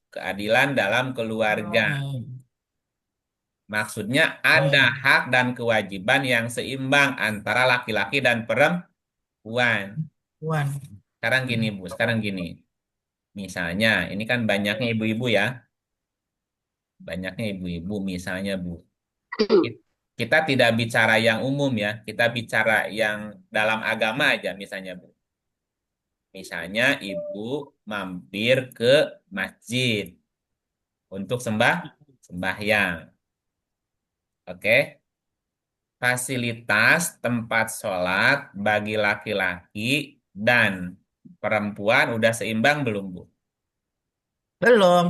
keadilan dalam keluarga. Hmm. Maksudnya ada Hmm. hak dan kewajiban yang seimbang antara laki-laki dan perempuan. Wan. Sekarang gini, Bu, sekarang gini. Misalnya, ini kan banyaknya ibu-ibu ya. Banyaknya ibu-ibu misalnya, Bu. Kita tidak bicara yang umum ya, kita bicara yang dalam agama aja misalnya, Bu. Misalnya ibu mampir ke masjid untuk sembahyang. Oke, fasilitas tempat sholat bagi laki-laki dan perempuan udah seimbang belum, Bu? Belum.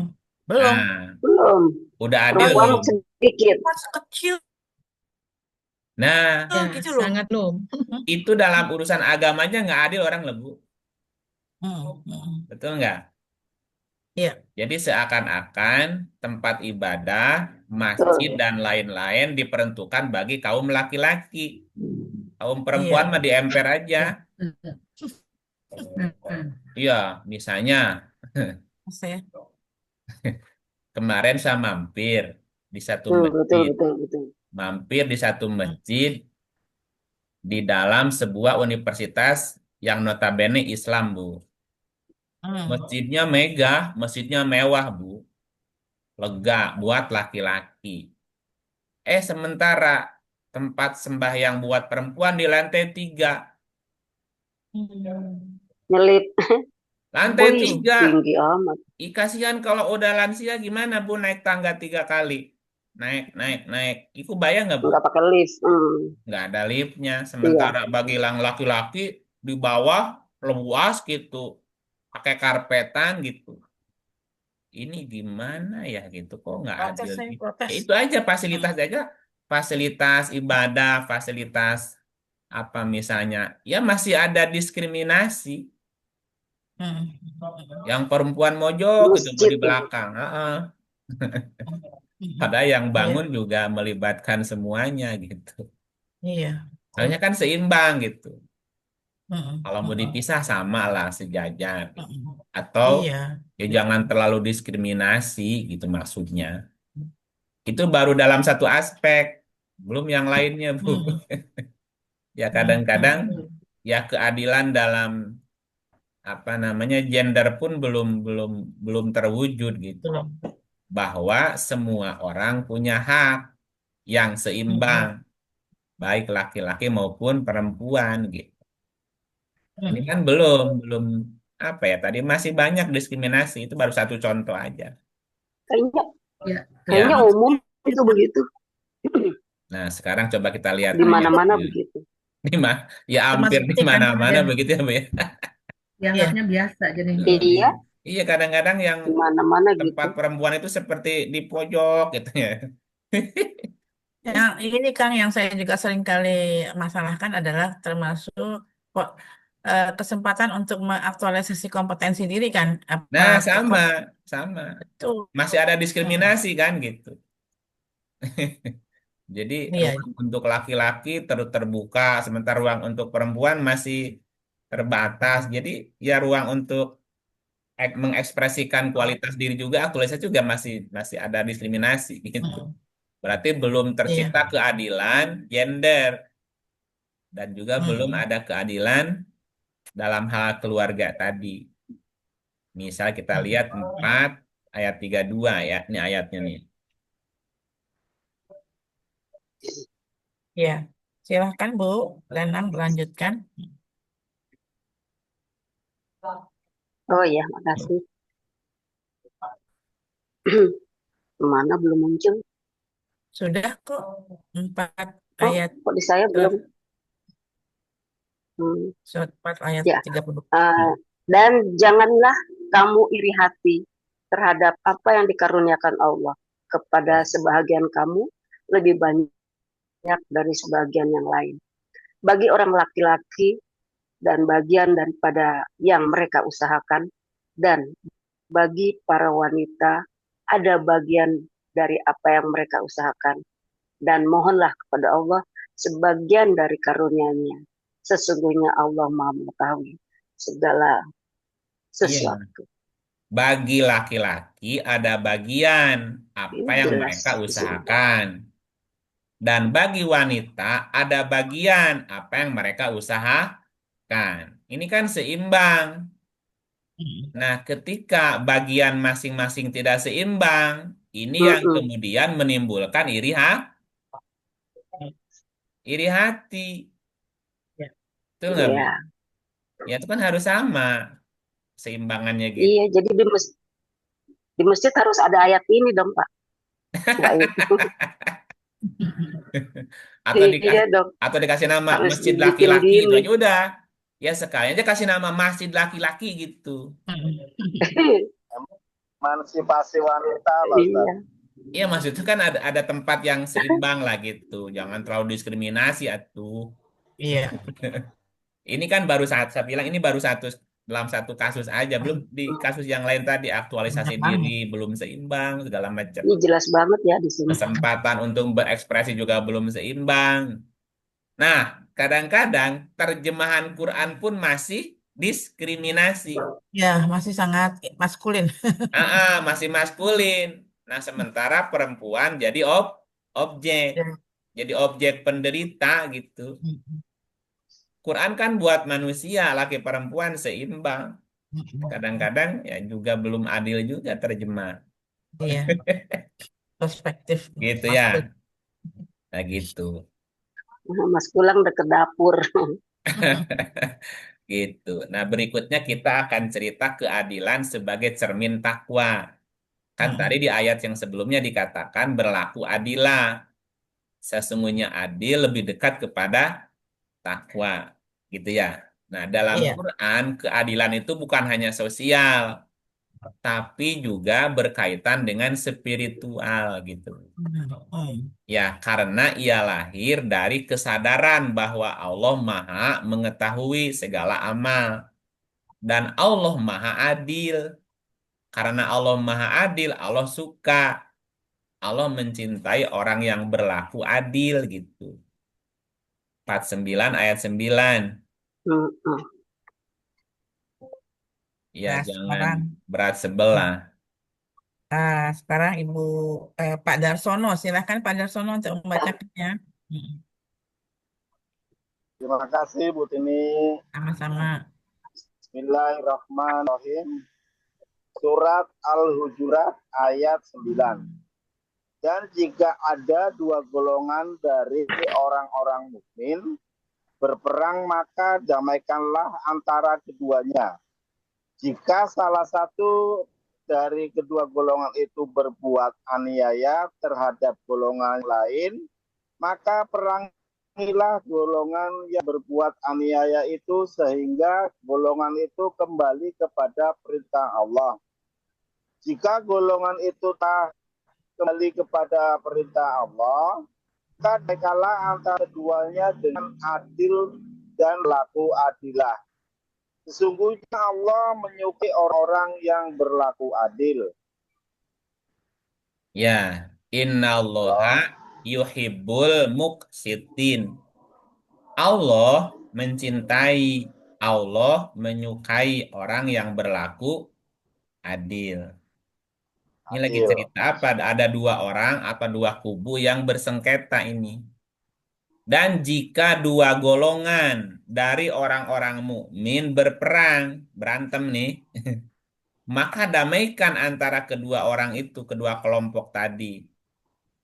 Belum. Nah, Belum. udah adil Perempuan belum? sedikit. Masih kecil Nah, Ya, gitu loh. sangat loh. itu dalam urusan agamanya nggak adil orang lebu. Hmm. Betul nggak? Iya. Jadi seakan-akan tempat ibadah, masjid, Betul. dan lain-lain diperuntukkan bagi kaum laki-laki. Kaum perempuan Iya. mah diemper aja. Iya. Iya, misalnya Saya. kemarin saya mampir di satu Betul, masjid. betul, betul. Mampir di satu masjid di dalam sebuah universitas yang notabene Islam, Bu. Hmm. Masjidnya megah, masjidnya mewah, Bu. Lega buat laki-laki. Sementara tempat sembahyang buat perempuan di lantai 3. Hmm. Nyelip. Lantai Wih, 3. tinggi amat. Kasihan kalau udah lansia gimana, Bu, naik tangga 3 kali. Naik, naik, naik. Iku bayang nggak, Bu? Nggak pakai lift. Nggak ada liftnya. Iya. Sementara bagi yang laki-laki di bawah luas gitu. Pakai karpetan gitu. Ini gimana ya gitu. Kok nggak Protes adil saya, gitu. Ya protes. itu aja fasilitas Hmm. aja. Fasilitas ibadah, fasilitas apa misalnya. Ya masih ada diskriminasi. Hmm. Yang perempuan mojok Di gitu mau masjid di tuh. belakang. Heeh. Hmm. Padahal yang Iya. bangun juga melibatkan semuanya gitu. Iya. Betul. Soalnya kan seimbang gitu. Hmm. Kalau mau Hmm. dipisah sama lah sejajar. Hmm. Atau Iya. ya jangan terlalu diskriminasi gitu maksudnya. Itu baru dalam satu aspek, belum yang lainnya, Bu. Hmm. Ya Hmm. kadang-kadang Hmm. ya keadilan dalam apa namanya gender pun belum belum belum terwujud gitu. Belum. Bahwa semua orang punya hak yang seimbang, Hmm. baik laki-laki maupun perempuan gitu. Ini Hmm. kan belum apa ya tadi masih banyak diskriminasi, itu baru satu contoh aja. Kayaknya, Ya, kayaknya Ya, umum itu begitu. nah sekarang coba kita lihat Di mana-mana ayatnya. begitu. Di mana? Ya hampir Termasuk di pendidikan juga. mana-mana begitu ya, Bu ya. Iya. dianggapnya biasa jadinya. Iya, Iya, kadang-kadang yang di mana-mana gitu. tempat perempuan itu seperti di pojok gitu ya. Yang ini Kang yang saya juga sering kali masalahkan adalah termasuk kok kesempatan untuk mengaktualisasi kompetensi diri kan apa Nah, kok sama. betul. Masih ada Hmm. diskriminasi kan gitu. Jadi Iya. ruang untuk laki-laki terbuka, sementara ruang untuk perempuan masih terbatas. Jadi ya ruang untuk mengekspresikan kualitas diri juga, aktualisasi juga masih masih ada diskriminasi gitu. Hmm. Berarti belum tercipta Iya. keadilan gender dan juga belum Hmm. ada keadilan dalam hal keluarga tadi. Misal kita lihat Hmm. 4 ayat 32 ya, ini ayatnya nih. Iya. Silahkan Bu Lenang lanjutkan. Oh iya, makasih. Mana belum muncul? Sudah kok 4 Oh, ayat kok di saya eh, belum? Hmm, surat 4 ayat ya. 30. Dan janganlah kamu iri hati terhadap apa yang dikaruniakan Allah kepada sebahagian kamu lebih banyak dari sebagian yang lain. Bagi orang laki-laki dan bagian daripada yang mereka usahakan, dan bagi para wanita ada bagian dari apa yang mereka usahakan. Dan mohonlah kepada Allah sebagian dari karunia-Nya. Sesungguhnya Allah Maha mengetahui segala Iya, sesuatu. bagi laki-laki ada bagian apa Ini yang jelas mereka di sini. usahakan. Dan bagi wanita ada bagian apa yang mereka usahakan. Ini kan seimbang. Nah, ketika bagian masing-masing tidak seimbang, ini yang Mm-mm. kemudian menimbulkan iri hati. Ya. Betul nggak, Bu? Ya, Ya, itu kan harus sama seimbangannya gitu. iya. Jadi di masjid harus ada ayat ini dong, Pak. Nah, itu. Atau Iya dong, dikasih nama harus masjid dibikin laki-laki itu gini. aja udah. Ya sekalian aja kasih nama masjid laki-laki gitu. emansipasi wanita, Pak Ustadz. Iya. Iya, maksudnya kan ada tempat yang seimbang lah gitu. Jangan terlalu diskriminasi atuh. Iya. Ini kan baru saya bilang ini baru dalam satu kasus aja, belum di kasus yang lain tadi aktualisasi Banyak diri banget. belum seimbang segala macam. Ini jelas banget ya di sini. Kesempatan untuk berekspresi juga belum seimbang. Nah, kadang-kadang terjemahan Quran pun masih diskriminasi. Ya, masih sangat maskulin. Masih maskulin. Nah, sementara perempuan jadi objek, Ya. jadi objek penderita gitu. Mm, Quran kan buat manusia, laki perempuan seimbang. mm, mm. Kadang-kadang ya juga belum adil juga terjemah. Iya, perspektif Gitu ya. maskulin. Nah, gitu. Mas pulang udah ke dapur. Gitu. Nah, berikutnya kita akan cerita keadilan sebagai cermin takwa. Kan tadi Mm, di ayat yang sebelumnya dikatakan berlaku adilah. Sesungguhnya adil lebih dekat kepada takwa. Gitu ya. Nah, dalam Iya. Quran, keadilan itu bukan hanya sosial, tapi juga berkaitan dengan spiritual gitu. Mm. Ya, karena ia lahir dari kesadaran bahwa Allah Maha mengetahui segala amal dan Allah Maha Adil. Karena Allah Maha Adil, Allah suka, Allah mencintai orang yang berlaku adil gitu. 49 ayat 9. Mm-mm. Ya, Nah, jangan sekarang berat sebelah. sekarang Ibu Pak Darsono, silahkan Pak Darsono untuk membacakannya. Mm, Terima kasih Bu Tini. sama-sama. Bismillahirrahmanirrahim. Surat Al-Hujurat ayat 9. Dan jika ada dua golongan dari orang-orang mukmin berperang, maka damaikanlah antara keduanya. Jika salah satu dari kedua golongan itu berbuat aniaya terhadap golongan lain, maka perangilah golongan yang berbuat aniaya itu sehingga golongan itu kembali kepada perintah Allah. Jika golongan itu tak kembali kepada perintah Allah, maka damaikanlah antara keduanya dengan adil dan laku adilah. Sesungguhnya Allah menyukai orang-orang yang berlaku adil. Ya, innallaha yuhibbul muqsitin. Allah mencintai, Allah menyukai orang yang berlaku adil. Ini lagi Adil. cerita apa? Ada dua orang apa dua kubu yang bersengketa ini. Dan jika dua golongan dari orang-orang mukmin berperang, berantem nih, maka damaikan antara kedua orang itu, kedua kelompok tadi.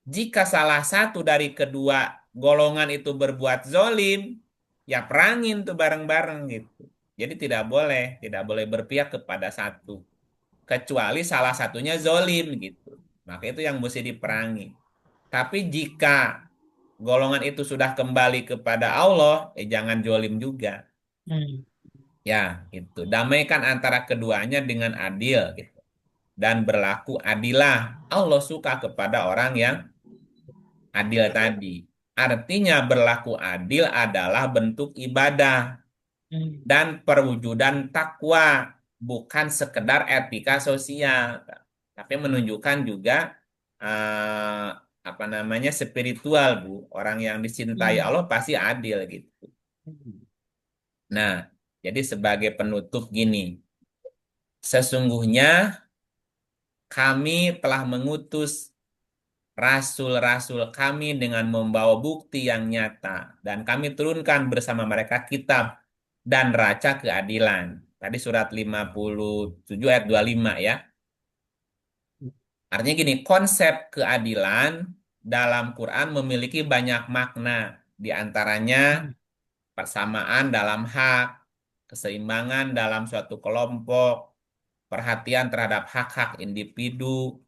Jika salah satu dari kedua golongan itu berbuat zolim, ya perangin tuh bareng-bareng gitu. Jadi tidak boleh berpihak kepada satu, kecuali salah satunya zolim gitu. Maka itu yang mesti diperangi. Tapi jika golongan itu sudah kembali kepada Allah, jangan zolim juga. Hmm. Ya, gitu. Damaikan antara keduanya dengan adil gitu. Dan berlaku adilah. Allah suka kepada orang yang adil tadi. Artinya berlaku adil adalah bentuk ibadah Hmm. dan perwujudan takwa, bukan sekedar etika sosial, tapi menunjukkan juga eh, apa namanya spiritual, Bu. Orang yang dicintai Hmm. Allah pasti adil gitu. Nah, jadi sebagai penutup gini, sesungguhnya kami telah mengutus rasul-rasul kami dengan membawa bukti yang nyata, dan kami turunkan bersama mereka kitab dan raca keadilan. Tadi surat 57 ayat 25 ya. Artinya gini, konsep keadilan dalam Quran memiliki banyak makna. Di antaranya persamaan dalam hak, keseimbangan dalam suatu kelompok, perhatian terhadap hak-hak individu,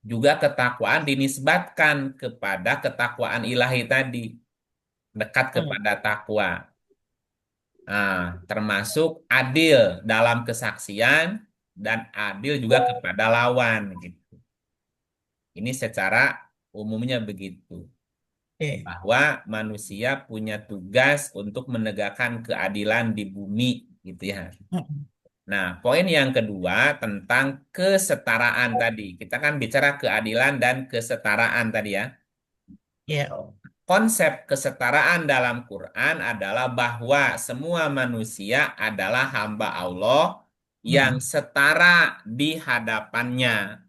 juga ketakwaan dinisbatkan kepada ketakwaan ilahi tadi, dekat Hmm. kepada takwa. Nah, termasuk adil dalam kesaksian dan adil juga kepada lawan gitu. Ini secara umumnya begitu. Oke. Bahwa manusia punya tugas untuk menegakkan keadilan di bumi gitu ya. Mm. Nah, poin yang kedua tentang kesetaraan tadi. Kita kan bicara keadilan dan kesetaraan tadi ya. Ya. Konsep kesetaraan dalam Quran adalah bahwa semua manusia adalah hamba Allah yang Mm. setara di hadapannya.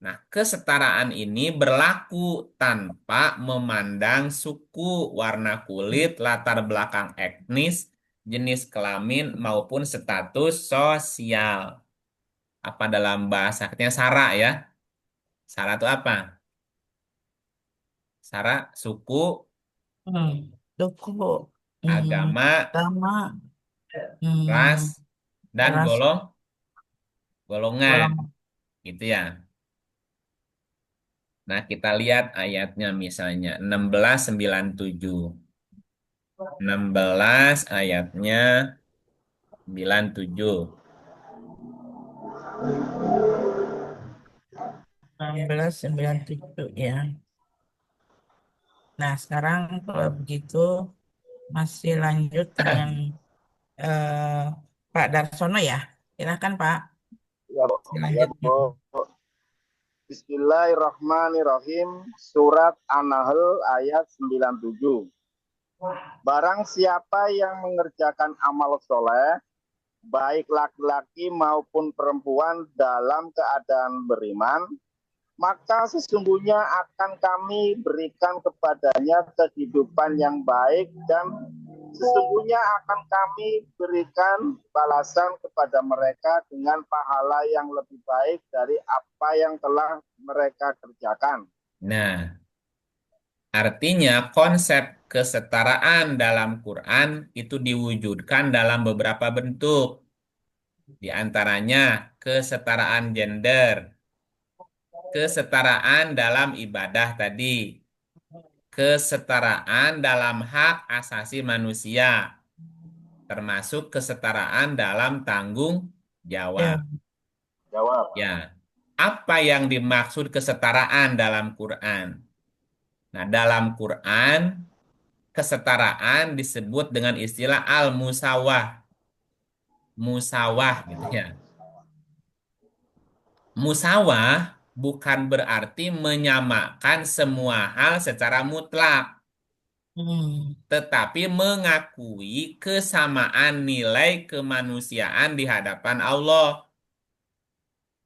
Nah, kesetaraan ini berlaku tanpa memandang suku, warna kulit, latar belakang etnis, jenis kelamin, maupun status sosial. Apa dalam bahasa katanya Sara ya? Sara itu apa? Sara, suku, Hmm. Suku, hmm. agama, Sama, hmm. ras, dan Ras, golongan. golongan. Gitu ya. Nah, kita lihat ayatnya misalnya 1697. 16 ayatnya 97. 1997 ya. Nah, sekarang kalau begitu masih lanjut dengan eh, Pak Darsono ya. Silakan Pak, Ya, Bu. Ya, dilanjutkan. Bu. Bismillahirrahmanirrahim. Surat An-Nahl ayat 97. Barang siapa yang mengerjakan amal soleh, baik laki-laki maupun perempuan dalam keadaan beriman, maka sesungguhnya akan kami berikan kepadanya kehidupan yang baik dan sesungguhnya akan kami berikan balasan kepada mereka dengan pahala yang lebih baik dari apa yang telah mereka kerjakan. Nah, artinya konsep kesetaraan dalam Quran itu diwujudkan dalam beberapa bentuk. Di antaranya kesetaraan gender, kesetaraan dalam ibadah tadi, kesetaraan dalam hak asasi manusia, termasuk kesetaraan dalam tanggung jawab. Ya. Jawab. Ya, apa yang dimaksud kesetaraan dalam Quran? Nah, dalam Quran, kesetaraan disebut dengan istilah al-musawah. Musawah gitu ya. Musawah bukan berarti menyamakan semua hal secara mutlak, Hmm. tetapi mengakui kesamaan nilai kemanusiaan di hadapan Allah,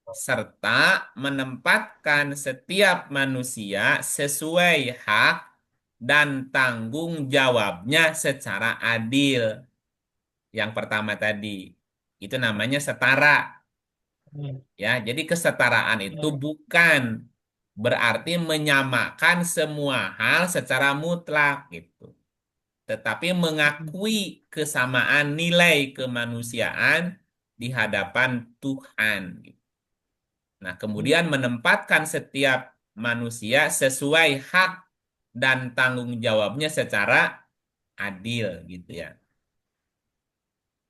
serta menempatkan setiap manusia sesuai hak dan tanggung jawabnya secara adil. Yang pertama tadi, itu namanya setara. Hmm. Ya, jadi kesetaraan itu bukan berarti menyamakan semua hal secara mutlak gitu, tetapi mengakui kesamaan nilai kemanusiaan di hadapan Tuhan gitu. Nah, kemudian menempatkan setiap manusia sesuai hak dan tanggung jawabnya secara adil gitu ya.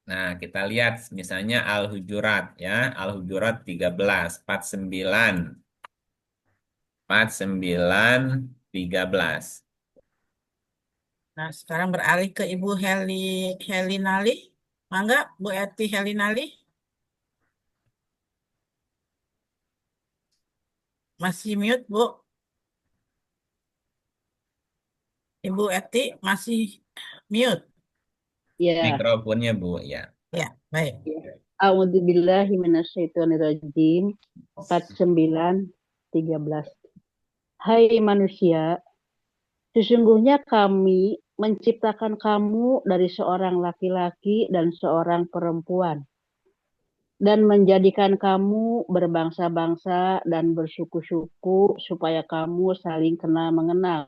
Nah, kita lihat misalnya Al-Hujurat ya, Al-Hujurat 13, 49, 49, 13. Nah, sekarang beralih ke Ibu Helinali. Mangga, Bu Eti Helinali. Masih mute, Bu. Ibu Eti masih mute. Ya, Mikrofonnya Bu ya. Ya, baik. A'udzubillahi minasyaitonirrajim. 49:13. Hai manusia, sesungguhnya kami menciptakan kamu dari seorang laki-laki dan seorang perempuan dan menjadikan kamu berbangsa-bangsa dan bersuku-suku supaya kamu saling kenal mengenal.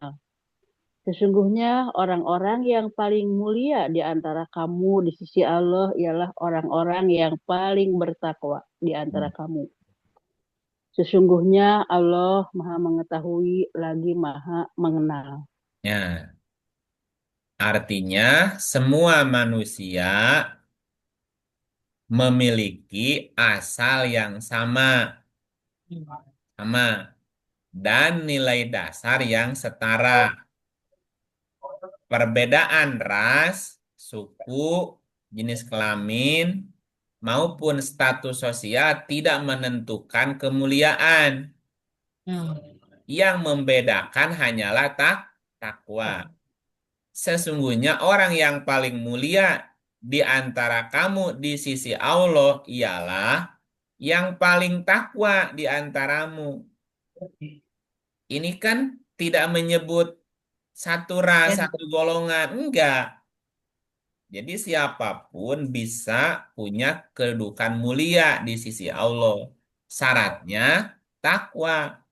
Sesungguhnya orang-orang yang paling mulia di antara kamu di sisi Allah ialah orang-orang yang paling bertakwa di antara kamu. Sesungguhnya Allah Maha Mengetahui lagi Maha Mengenal. Ya, artinya semua manusia memiliki asal yang sama, dan nilai dasar yang setara. Perbedaan ras, suku, jenis kelamin, maupun status sosial tidak menentukan kemuliaan. Yang membedakan hanyalah takwa. Sesungguhnya orang yang paling mulia di antara kamu di sisi Allah ialah yang paling takwa di antaramu. Ini kan tidak menyebut satu ras, Ya, satu golongan, enggak. Jadi siapapun bisa punya kedudukan mulia di sisi Allah. Syaratnya takwa.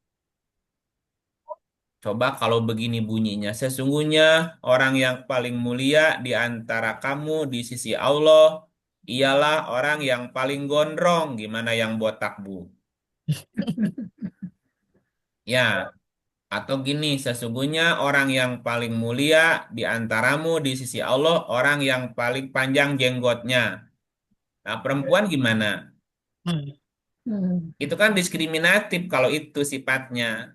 Coba kalau begini bunyinya, sesungguhnya orang yang paling mulia di antara kamu di sisi Allah ialah orang yang paling gondrong. Gimana yang botak, Bu? Ya, atau gini, sesungguhnya orang yang paling mulia di antaramu di sisi Allah, orang yang paling panjang jenggotnya. Nah, perempuan gimana? Hmm. Itu kan diskriminatif kalau itu sifatnya.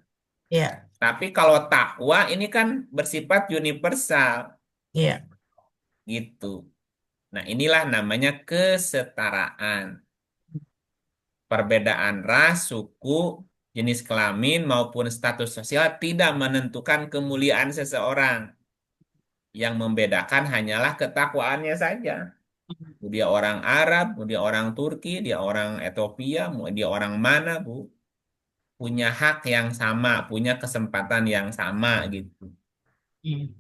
ya, Tapi kalau takwa ini kan bersifat universal, ya. gitu. Nah, inilah namanya kesetaraan. Perbedaan ras, suku, jenis kelamin, maupun status sosial tidak menentukan kemuliaan seseorang. Yang membedakan hanyalah ketakwaannya saja. Mau dia orang Arab, mau dia orang Turki, dia orang Ethiopia, mau dia orang mana, Bu. Punya hak yang sama, punya kesempatan yang sama gitu.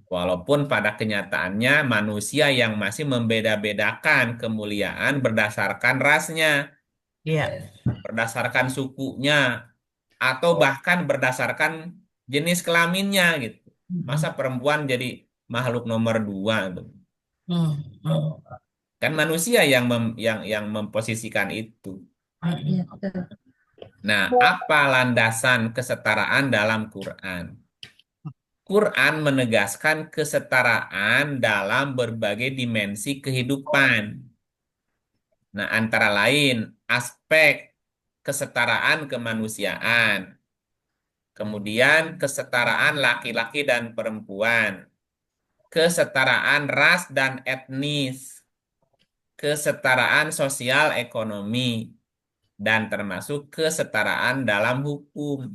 Walaupun pada kenyataannya manusia yang masih membeda-bedakan kemuliaan berdasarkan rasnya, Iya. berdasarkan sukunya, atau bahkan berdasarkan jenis kelaminnya gitu. Masa perempuan jadi makhluk nomor dua tuh. Hmm, hmm, Kan manusia yang memposisikan itu. Iya, betul. Nah, apa landasan kesetaraan dalam Quran? Quran menegaskan kesetaraan dalam berbagai dimensi kehidupan. Nah, antara lain aspek kesetaraan kemanusiaan, kemudian kesetaraan laki-laki dan perempuan, kesetaraan ras dan etnis, kesetaraan sosial ekonomi, dan termasuk kesetaraan dalam hukum.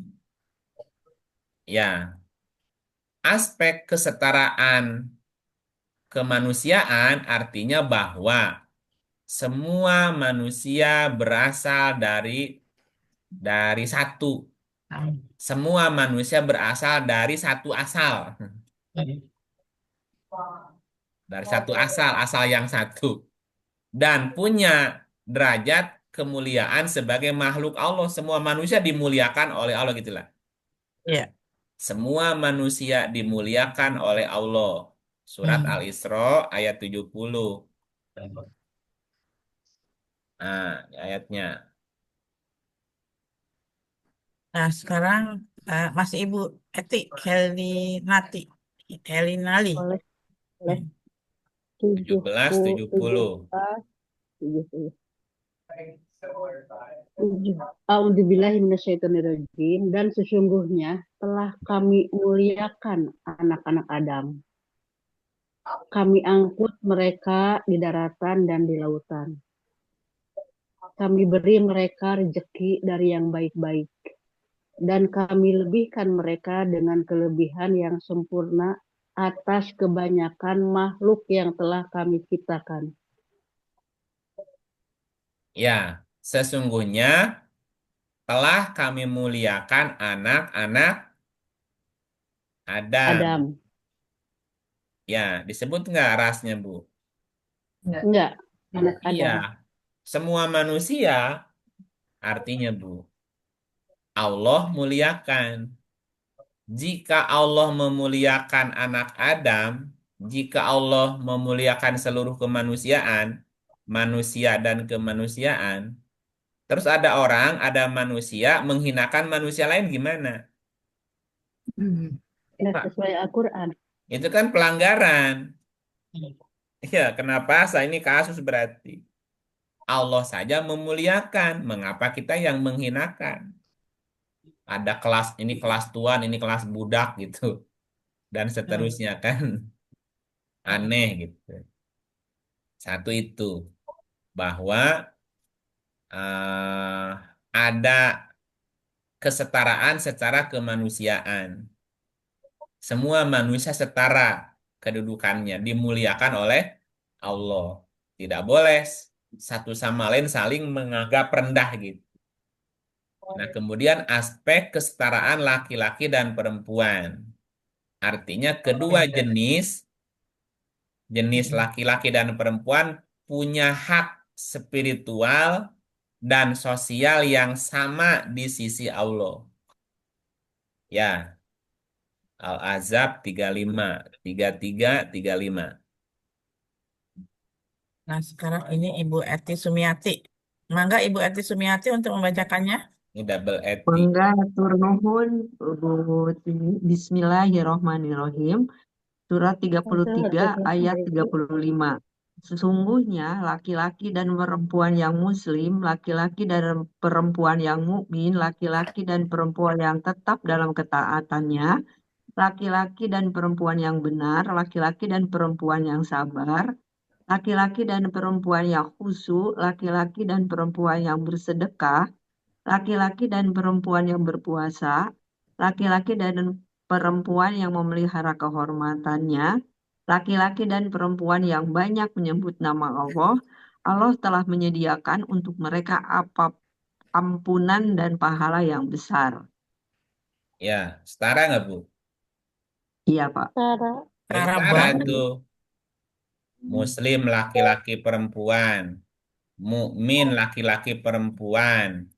Ya, aspek kesetaraan kemanusiaan artinya bahwa semua manusia berasal dari satu. Semua manusia berasal dari satu asal. Dari satu asal, asal yang satu. Dan punya derajat kemuliaan sebagai makhluk Allah. Semua manusia dimuliakan oleh Allah gitulah. Iya. Semua manusia dimuliakan oleh Allah. Surat Al-Isra ayat 70. Nah, ayatnya. Nah, sekarang masih Ibu Eti Helinati. Helinali. Oleh oleh Hmm. 1770. 70. A'udzubillahi minasyaitonirrajim. Dan sesungguhnya telah kami muliakan anak-anak Adam. Kami angkut mereka di daratan dan di lautan. Kami beri mereka rezeki dari yang baik-baik. Dan kami lebihkan mereka dengan kelebihan yang sempurna atas kebanyakan makhluk yang telah kami ciptakan. Ya, sesungguhnya telah kami muliakan anak-anak Adam. Adam. Ya, disebut nggak rasnya, Bu? Enggak, anak Iya, Adam. semua manusia artinya, Bu. Allah muliakan. Jika Allah memuliakan anak Adam, jika Allah memuliakan seluruh kemanusiaan, manusia dan kemanusiaan, terus ada orang, ada manusia menghinakan manusia lain gimana? Nah, sesuai Al-Quran. Itu kan pelanggaran. Ya, kenapa? Saya ini kasus berarti. Allah saja memuliakan. Mengapa kita yang menghinakan? Ada kelas, ini kelas tuan, ini kelas budak gitu. Dan seterusnya kan. Aneh gitu. Satu itu. Bahwa ada kesetaraan secara kemanusiaan. Semua manusia setara kedudukannya, dimuliakan oleh Allah. Tidak boleh satu sama lain saling menganggap rendah gitu. Nah, kemudian aspek kesetaraan laki-laki dan perempuan. Artinya kedua jenis laki-laki dan perempuan punya hak spiritual dan sosial yang sama di sisi Allah. Ya, Al-Ahzab 35, 33, 35. Nah, sekarang ini Ibu Eti Sumiati. Mangga Ibu Eti Sumiati untuk membacakannya. Ini double eti. Mangga hatur nuhun Bu Tini. Bismillahirrohmanirrohim. Surat 33 ayat 35. Sesungguhnya laki-laki dan perempuan yang muslim, laki-laki dan perempuan yang mukmin, laki-laki dan perempuan yang tetap dalam ketaatannya, laki-laki dan perempuan yang benar, laki-laki dan perempuan yang sabar, laki-laki dan perempuan yang khusyuk, laki-laki dan perempuan yang bersedekah, laki-laki dan perempuan yang berpuasa, laki-laki dan perempuan yang memelihara kehormatannya, laki-laki dan perempuan yang banyak menyebut nama Allah, Allah telah menyediakan untuk mereka ampunan dan pahala yang besar. Ya, setara nggak, Bu? Iya, Pak. Sarah. Ya, Setara setara banget. tuh. Muslim laki-laki perempuan, mukmin laki-laki perempuan,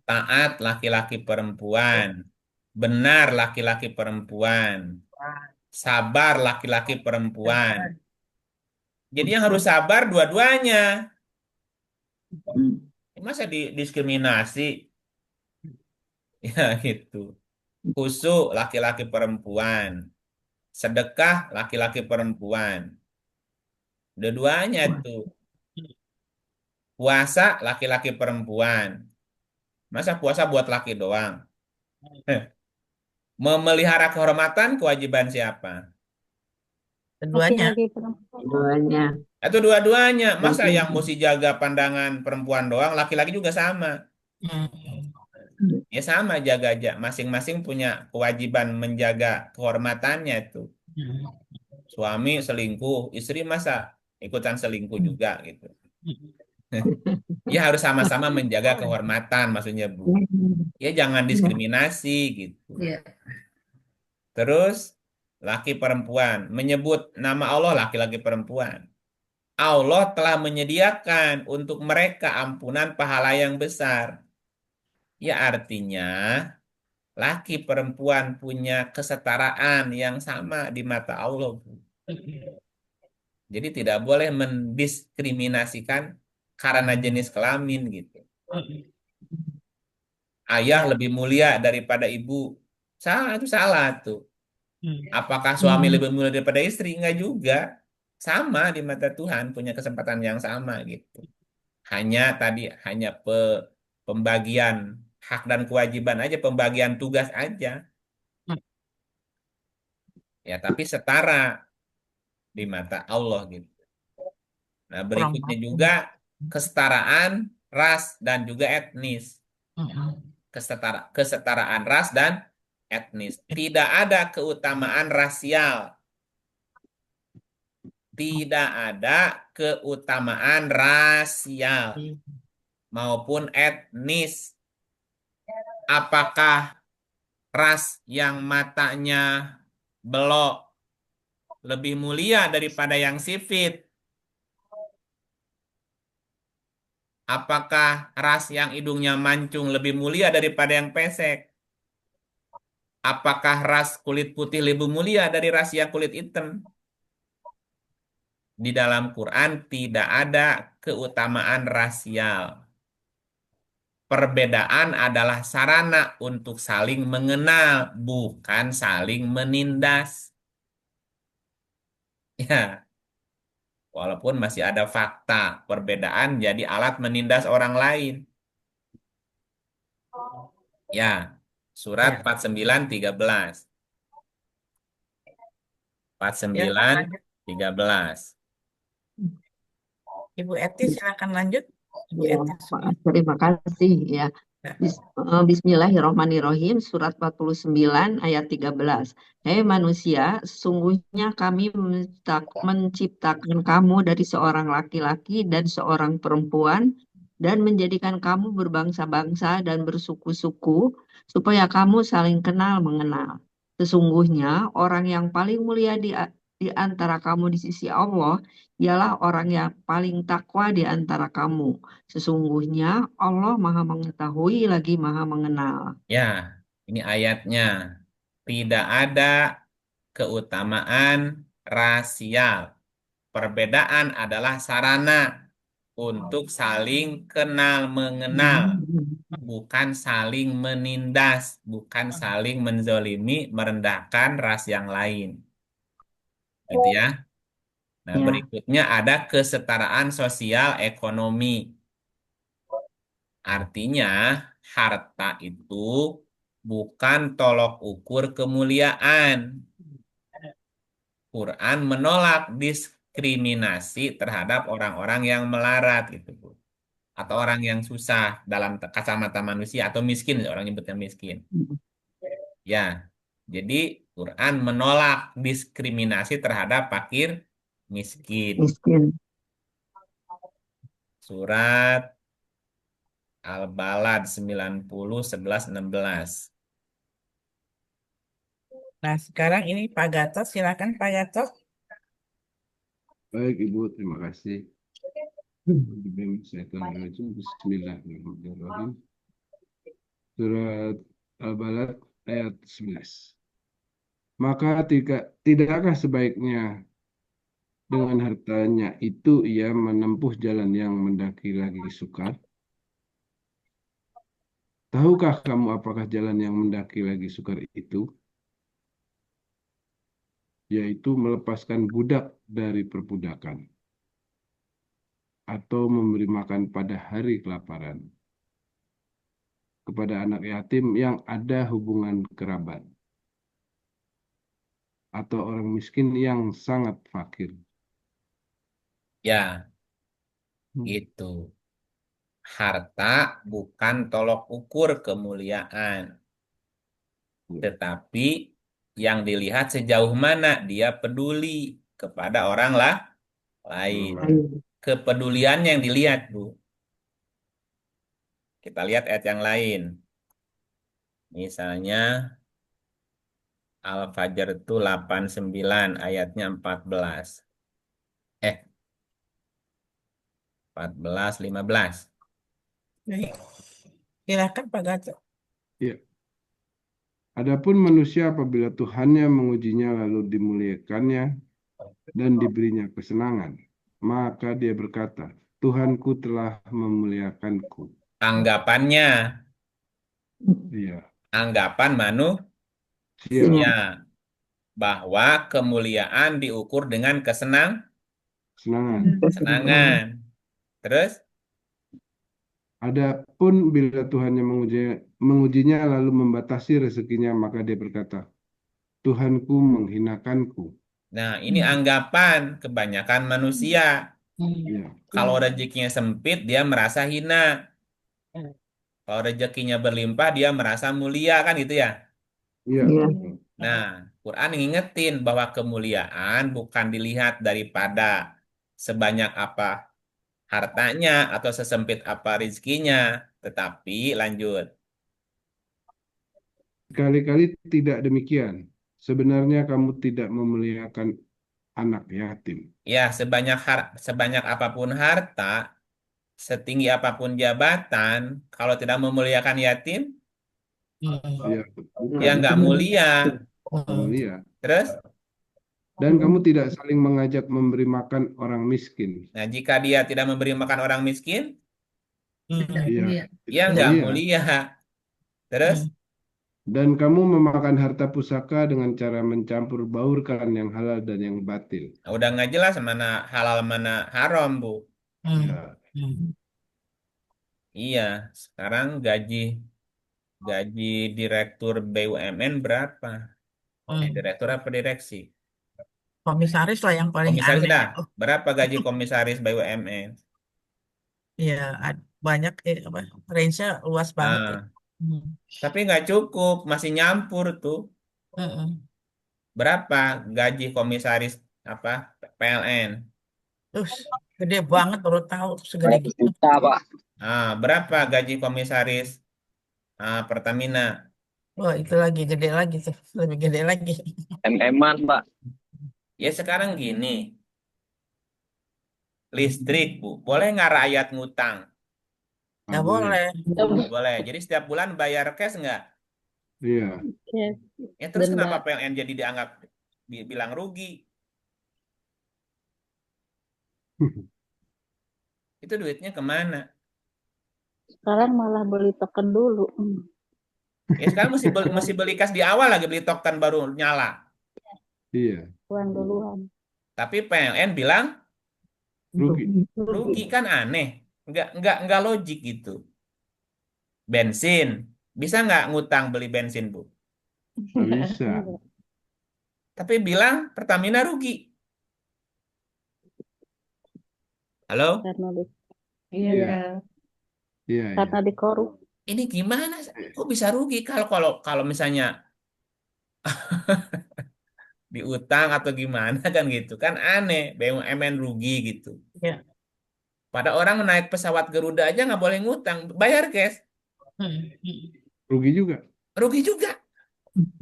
taat laki-laki perempuan, benar laki-laki perempuan, sabar laki-laki perempuan. Jadi yang harus sabar dua-duanya. Masa diskriminasi? Ya gitu. Khusyuk laki-laki perempuan, sedekah laki-laki perempuan. Dua-duanya tuh. Puasa laki-laki perempuan. Masa puasa buat laki doang? Memelihara kehormatan kewajiban siapa? Keduanya. Laki-laki perempuan. Keduanya. Atau dua-duanya. Masa Dan yang mesti jaga pandangan perempuan doang, laki-laki juga sama. Hmm. Ya sama jaga aja. Masing-masing punya kewajiban menjaga kehormatannya tuh. Suami selingkuh, istri masa ikutan selingkuh juga gitu. Ya harus sama-sama menjaga kehormatan maksudnya, Bu. Ya jangan diskriminasi gitu. Iya. Terus laki perempuan menyebut nama Allah laki-laki perempuan. Allah telah menyediakan untuk mereka ampunan pahala yang besar. Ya artinya laki perempuan punya kesetaraan yang sama di mata Allah, Bu. Jadi tidak boleh mendiskriminasikan karena jenis kelamin gitu. Ayah lebih mulia daripada ibu. Salah, itu salah tuh. Apakah suami lebih mulia daripada istri? Enggak juga. Sama di mata Tuhan, punya kesempatan yang sama gitu. Hanya pembagian hak dan kewajiban aja, pembagian tugas aja. Ya, tapi setara di mata Allah gitu. Nah, Kurang berikutnya mampu. juga kesetaraan ras dan juga etnis. Kesetaraan ras dan etnis. Tidak ada keutamaan rasial. Tidak ada keutamaan rasial maupun etnis. Apakah ras yang matanya belok lebih mulia daripada yang sipit? Apakah ras yang hidungnya mancung lebih mulia daripada yang pesek? Apakah ras kulit putih lebih mulia dari ras yang kulit hitam? Di dalam Quran tidak ada keutamaan rasial. Perbedaan adalah sarana untuk saling mengenal, bukan saling menindas. Ya, Walaupun masih ada fakta perbedaan jadi alat menindas orang lain. Ya, surat Ya, 49:13. silakan 49, lanjut. 13. Ibu Eti, silakan lanjut. Ibu Ya, Eti. maaf, terima kasih ya. Ya. Bismillahirrahmanirrahim, surat 49 ayat 13. Hei manusia, sesungguhnya kami menciptakan kamu dari seorang laki-laki dan seorang perempuan dan menjadikan kamu berbangsa-bangsa dan bersuku-suku supaya kamu saling kenal mengenal. Sesungguhnya orang yang paling mulia di antara kamu di sisi Allah ialah orang yang paling takwa di antara kamu. Sesungguhnya Allah Maha Mengetahui lagi Maha Mengenal. Ya, ini ayatnya. Tidak ada keutamaan rasial. Perbedaan adalah sarana untuk saling kenal mengenal, bukan saling menindas, bukan saling menzolimi, merendahkan ras yang lain. Gitu ya. Nah, Ya, berikutnya ada kesetaraan sosial ekonomi. Artinya, harta itu bukan tolok ukur kemuliaan. Quran menolak diskriminasi terhadap orang-orang yang melarat gitu, Bu. Atau orang yang susah dalam kacamata manusia atau miskin, orang nyebutnya miskin. Ya, jadi Quran menolak diskriminasi terhadap fakir miskin. miskin. Surat Al-Balad 90, 11, 16. Nah, sekarang ini Pak Gatot, silakan Pak Gatot. Baik Ibu, terima kasih. Bismillahirrahmanirrahim. Surat Al-Balad ayat 11. Maka tidakkah sebaiknya dengan hartanya itu ia menempuh jalan yang mendaki lagi sukar? Tahukah kamu apakah jalan yang mendaki lagi sukar itu? Yaitu melepaskan budak dari perbudakan atau memberi makan pada hari kelaparan kepada anak yatim yang ada hubungan kerabat atau orang miskin yang sangat fakir. Ya, itu. Harta bukan tolok ukur kemuliaan, tetapi yang dilihat sejauh mana dia peduli kepada orang lah lain. Kepedulian yang dilihat, Bu. Kita lihat ayat yang lain. Misalnya Al-Fajr itu 89 ayatnya 14. 14, 15. Baik. Silakan Pak Gatot. Ya. Adapun manusia apabila Tuhannya mengujinya lalu dimuliakannya dan diberinya kesenangan, maka dia berkata, Tuhanku telah memuliakanku. Anggapannya, Iya, anggapan manusia siap, bahwa kemuliaan diukur dengan kesenangan. kesenangan. Terus, Adapun bila Tuhannya mengujinya lalu membatasi rezekinya, maka dia berkata, Tuhanku menghinakanku. nah ini anggapan kebanyakan manusia. Iya, Kalau rezekinya sempit, dia merasa hina. Kalau rezekinya berlimpah, dia merasa mulia, kan gitu ya. iya, Iya. betul. Nah, Quran ngingetin bahwa kemuliaan bukan dilihat daripada sebanyak apa hartanya atau sesempit apa rizkinya, tetapi lanjut. Sekali-kali tidak demikian. Sebenarnya kamu tidak memuliakan anak yatim. Ya, sebanyak apapun harta, setinggi apapun jabatan, kalau tidak memuliakan yatim, Ya, ya bukan nggak mulia. mulia. Terus, Dan kamu tidak saling mengajak memberi makan orang miskin. nah jika dia tidak memberi makan orang miskin, Tidak Iya, mulia. ya tidak nggak mulia. mulia. Terus, Dan kamu memakan harta pusaka dengan cara mencampur baurkan yang halal dan yang batil. Udah nggak jelas mana halal mana haram, Bu. Hmm. Ya, Hmm. Iya, sekarang gaji gaji direktur BUMN berapa? Hmm. Direktur apa direksi? Komisaris lah yang paling Komisaris aneh dah. itu. Berapa gaji komisaris BUMN? Ya, banyak apa range-nya luas banget ya. Ah, Hmm. tapi nggak cukup, masih nyampur tuh. Mm-mm. Berapa gaji komisaris apa PLN? Terus gede banget baru tahu segede gitu. Juta, Pak. Berapa gaji komisaris Pertamina? Wah, itu lagi gede lagi tuh, lebih gede lagi. MM-an, Pak. Ya sekarang gini, listrik, Bu. Boleh nggak rakyat ngutang? Nggak boleh. boleh. Boleh. Jadi setiap bulan bayar cash nggak? Iya. Ya terus Denda. kenapa PLN jadi dianggap bilang rugi? Itu duitnya kemana? Sekarang malah beli token dulu. Ya sekarang mesti beli cash di awal lagi, beli token baru nyala. Iya. Uang duluan. Tapi PLN bilang Rugi. rugi, kan aneh. Nggak logik gitu. Bensin. Bisa nggak ngutang beli bensin, Bu? Nggak bisa. Tapi bilang Pertamina rugi. Halo? Karena di, Iya. iya, Iya, karena iya. dikorup. Ini gimana? Kok bisa rugi kalau kalau kalau misalnya diutang atau gimana kan gitu. Kan aneh, BUMN rugi gitu. Ya. Pada orang naik pesawat Garuda aja nggak boleh ngutang, bayar cash. Hmm. Rugi juga. Rugi juga.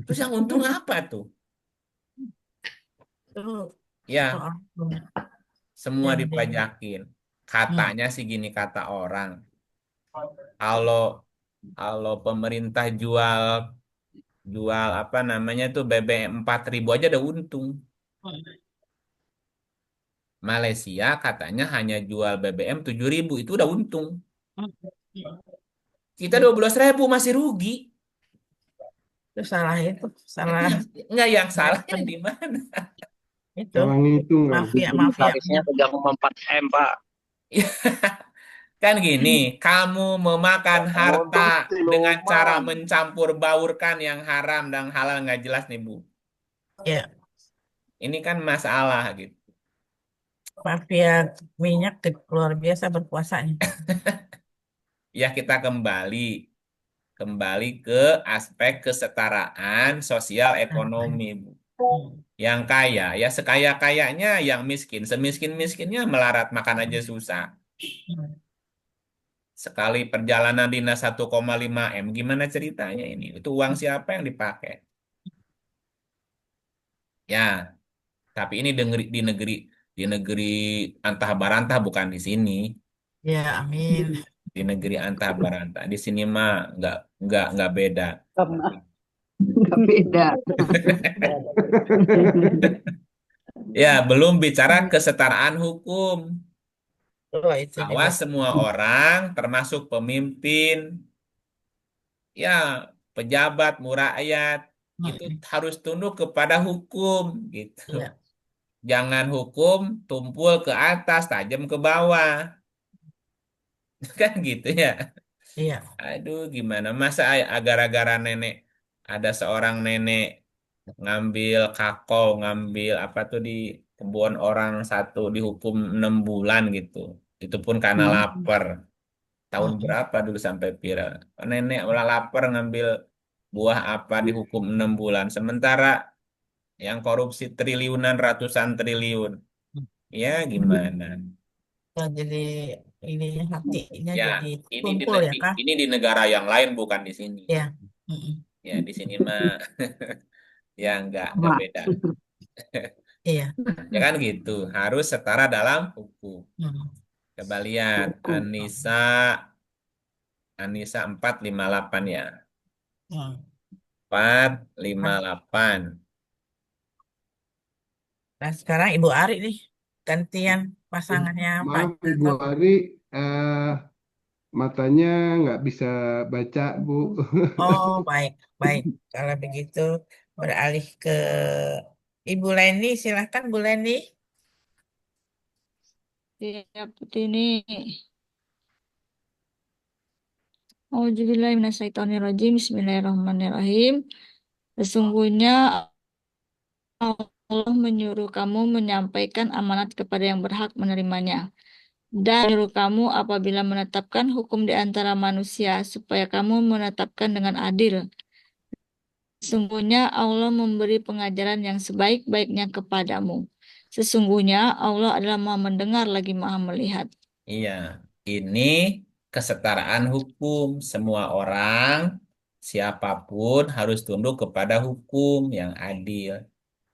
Terus yang untung apa tuh? Itu Ya, soal semua yang dipajakin. Katanya sih gini kata orang. Kalau kalau pemerintah jual jual apa namanya tuh BBM 4.000 aja udah untung. Malaysia katanya hanya jual BBM 7.000 itu udah untung. Kita 12.000 masih rugi. itu salah itu salah Enggak, yang salahnya manajemen di mana? itu Salah ngitung kali. mafia Komisarisnya 3,4 M, Pak. Kan gini, kamu memakan harta Untung dengan cara siluman. mencampur baurkan yang haram dan halal nggak jelas nih, Bu. ya Ini kan masalah gitu. mafia minyak luar biasa berkuasanya. Ya kita kembali ke aspek kesetaraan sosial ekonomi, Bu. Yang kaya ya sekaya-kayanya, yang miskin semiskin-miskinnya melarat makan aja susah. Sekali perjalanan dinas 1,5 M, gimana ceritanya ini? Itu uang siapa yang dipakai? Ya, tapi ini di negeri antah barantah, bukan di sini. Ya, amin. Di negeri antah barantah. Di sini mah nggak beda. Nggak beda. Ya, belum bicara kesetaraan hukum. Oh, itu Bahwa juga. semua orang, termasuk pemimpin, ya pejabat, murakyat, itu harus tunduk kepada hukum, gitu. Iya. Jangan hukum tumpul ke atas, tajam ke bawah. Kan gitu ya. Iya. Aduh, gimana masa agar-agara nenek, ada seorang nenek ngambil kakao, ngambil apa tuh di kebun orang satu, dihukum 6 bulan gitu. Itu pun karena lapar. Tahun berapa dulu sampai viral. Nenek malah lapar ngambil buah apa dihukum 6 bulan. Sementara yang korupsi triliunan, ratusan triliun. Ya gimana? Ya, jadi ini hatinya Ya, jadi ini di, tumpul ya, Kak? ini di negara yang lain, bukan di sini. Ya. Mm-mm. Ya, di sini mah ya nggak Mak. beda. Iya. Ya kan gitu. Harus setara dalam hukum. Hmm. Coba lihat Hukum. Anissa 458 ya. Hmm. 458. Nah, sekarang Ibu Ari nih gantian pasangannya Pak Maaf Ibu Gatot. Ari, eh, matanya nggak bisa baca, Bu. Oh, baik, baik. Kalau begitu beralih ke Ibu Leni, silahkan Bu Leni. Ya, ini. Auzubillahiminasyaitonirrajim. Bismillahirrahmanirrahim. Sesungguhnya Allah menyuruh kamu menyampaikan amanat kepada yang berhak menerimanya. Dan menyuruh kamu apabila menetapkan hukum di antara manusia, supaya kamu menetapkan dengan adil. Sesungguhnya Allah memberi pengajaran yang sebaik-baiknya kepadamu. Sesungguhnya Allah adalah Maha mendengar lagi Maha melihat. Iya, ini kesetaraan hukum. Semua orang, siapapun harus tunduk kepada hukum yang adil.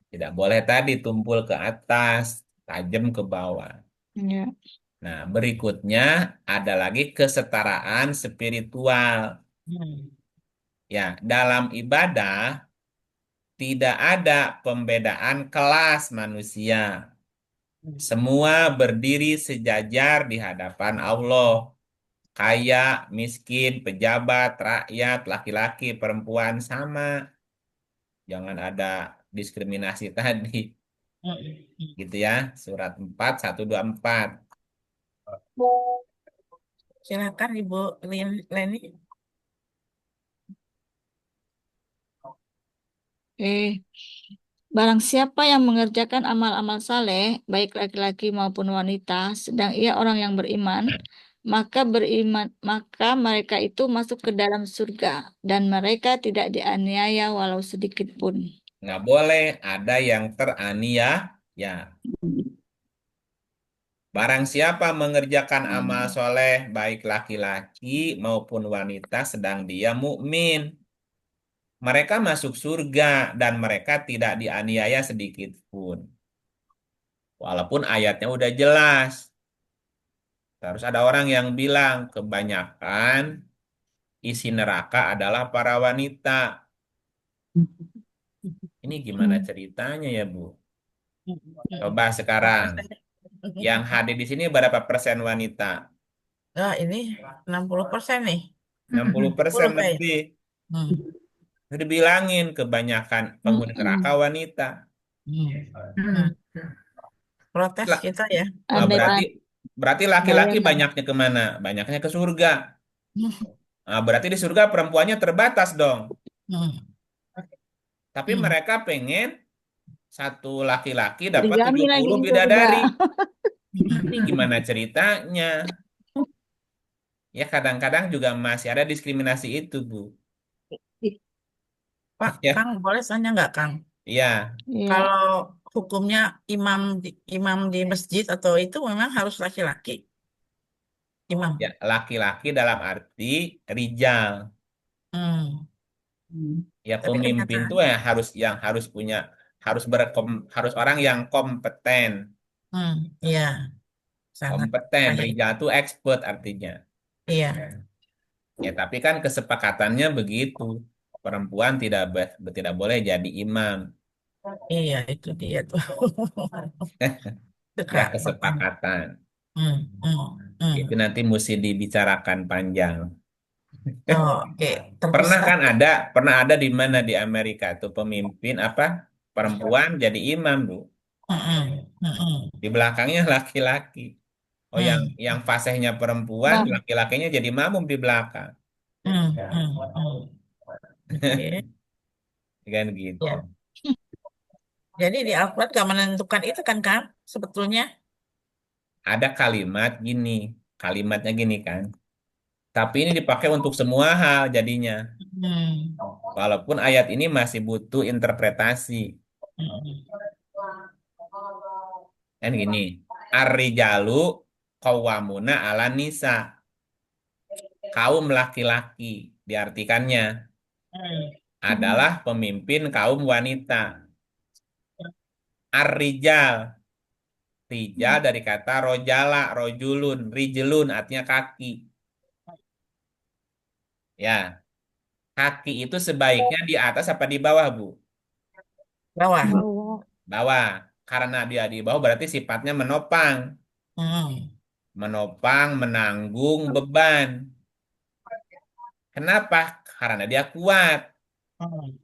Tidak boleh tadi tumpul ke atas, tajam ke bawah. Ya. Nah, berikutnya ada lagi kesetaraan spiritual. Ya, dalam ibadah tidak ada pembedaan kelas manusia. Semua berdiri sejajar di hadapan Allah. Kaya, miskin, pejabat, rakyat, laki-laki, perempuan sama. Jangan ada diskriminasi tadi. Gitu ya. Surat 4, 124. Silakan Ibu Leni. Barang siapa yang mengerjakan amal-amal saleh, baik laki-laki maupun wanita, sedang ia orang yang beriman, maka mereka itu masuk ke dalam surga, dan mereka tidak dianiaya walau sedikit pun. Nggak boleh ada yang teraniaya. Ya. Barang siapa mengerjakan amal soleh, baik laki-laki maupun wanita, sedang dia mukmin, mereka masuk surga dan mereka tidak dianiaya sedikit pun. Walaupun ayatnya udah jelas. Terus ada orang yang bilang kebanyakan isi neraka adalah para wanita. Ini gimana ceritanya ya, Bu? Coba sekarang, yang hadir di sini berapa persen wanita? Oh, ini 60% nih. 60% 10 kayak. lebih. Udah dibilangin kebanyakan penghuni neraka wanita. Protes Lah, kita ya. berarti laki-laki banyaknya kemana? Banyaknya ke surga. Nah, berarti di surga perempuannya terbatas dong. Tapi mereka pengen satu laki-laki dapat 70 bidadari. Ini gimana ceritanya? Ya kadang-kadang juga masih ada diskriminasi itu, Bu. Pak, Ya. Kang, boleh tanya nggak, Kang? Iya. Kalau hukumnya imam di masjid atau itu memang harus laki-laki? Imam. Ya, laki-laki dalam arti rijal. Ya Tapi pemimpin tuh ya harus orang yang kompeten. Iya, sangat Kompeten, baik. rijal tuh expert artinya. Iya. Ya, tapi kan kesepakatannya begitu. Perempuan tidak boleh jadi imam. Iya, itu dia tuh. Ya kesepakatan. Itu nanti mesti dibicarakan panjang. Oh, oke. Pernah Terpisah. kan pernah ada di mana di Amerika tuh pemimpin perempuan jadi imam, Bu. Di belakangnya laki-laki. Oh, yang fasihnya perempuan, laki-lakinya jadi makmum di belakang. Kan gitu. Ya. Jadi di Al-Quran gak menentukan itu kan, Kang? Sebetulnya. Ada kalimatnya gini kan. Tapi ini dipakai untuk semua hal jadinya. Walaupun ayat ini masih butuh interpretasi. Kan gini, ar-rijalu qawwamuna 'alan nisa. Kaum laki-laki diartikannya adalah pemimpin kaum wanita. Ar-rijal, rijal dari kata rojala, rojulun, rijlun artinya kaki. Ya, kaki itu sebaiknya di atas apa di bawah, Bu? Bawah. Bawah. Karena dia di bawah berarti sifatnya menopang. menopang, menanggung beban. Kenapa? Karena dia kuat. Hmm.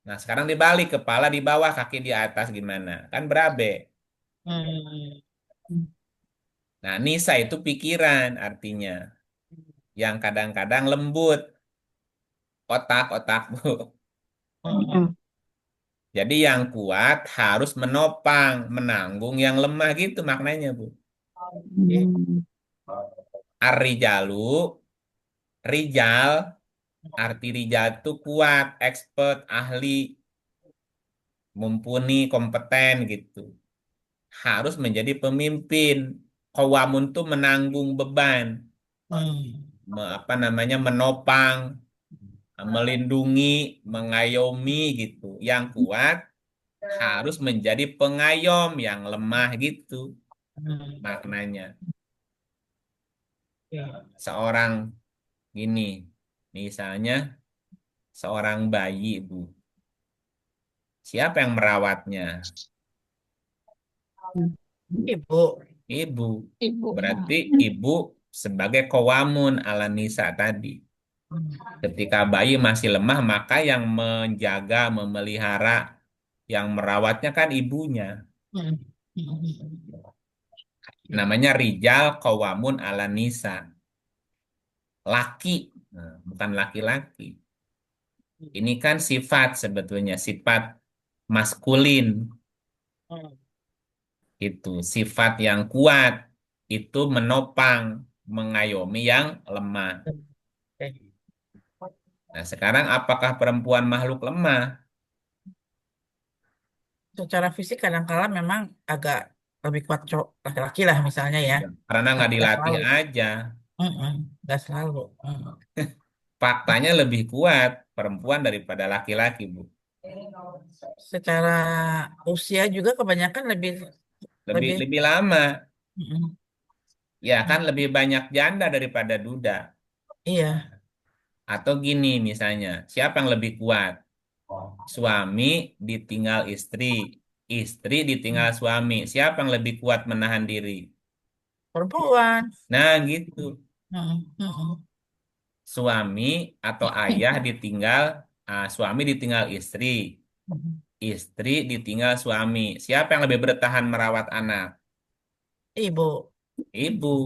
Nah, sekarang dibalik, kepala di bawah, kaki di atas gimana? Kan berabe. Hmm. Nah, nisa itu pikiran artinya. Yang kadang-kadang lembut. Otak-otak, Bu. Hmm. Jadi yang kuat harus menopang, menanggung yang lemah gitu maknanya, Bu. Ar-rijalu, rijal, arti rijal itu kuat, expert, ahli, mumpuni, kompeten gitu. Harus menjadi pemimpin. Qawamun tuh menanggung beban, Hmm. apa namanya, menopang, melindungi, mengayomi gitu. Yang kuat harus menjadi pengayom yang lemah gitu Hmm. maknanya. Ya. Seorang gini, misalnya seorang bayi, Bu. Siapa yang merawatnya? Ibu. Ibu. Ibunya. Berarti ibu sebagai qawamun ala nisa tadi. Hmm. Ketika bayi masih lemah, maka yang menjaga, memelihara, yang merawatnya kan ibunya. Hmm. Hmm. Namanya rijal qawamun ala nisa. Laki, nah, bukan laki-laki. Ini kan sifat sebetulnya, sifat maskulin. Hmm. Itu sifat yang kuat, itu menopang, mengayomi yang lemah. Eh, Nah, sekarang apakah perempuan makhluk lemah? Secara fisik kadang-kala memang agak lebih kuat cowok laki-laki lah misalnya ya. Ya, karena nggak Nggak dilatih selalu. aja. Mm-mm. Nggak selalu. Faktanya lebih kuat perempuan daripada laki-laki, Bu. Secara usia juga kebanyakan lebih Lebih lebih. lebih lama. Mm-mm. Ya kan lebih banyak janda daripada duda. Iya. Atau gini misalnya, siapa yang lebih kuat? Suami ditinggal istri, istri ditinggal suami. Siapa yang lebih kuat menahan diri? Perempuan. Nah, gitu. Mm-mm. Mm-mm. Suami atau ayah ditinggal, suami ditinggal istri, Mm-mm. istri ditinggal suami. Siapa yang lebih bertahan merawat anak? Ibu. Ibu.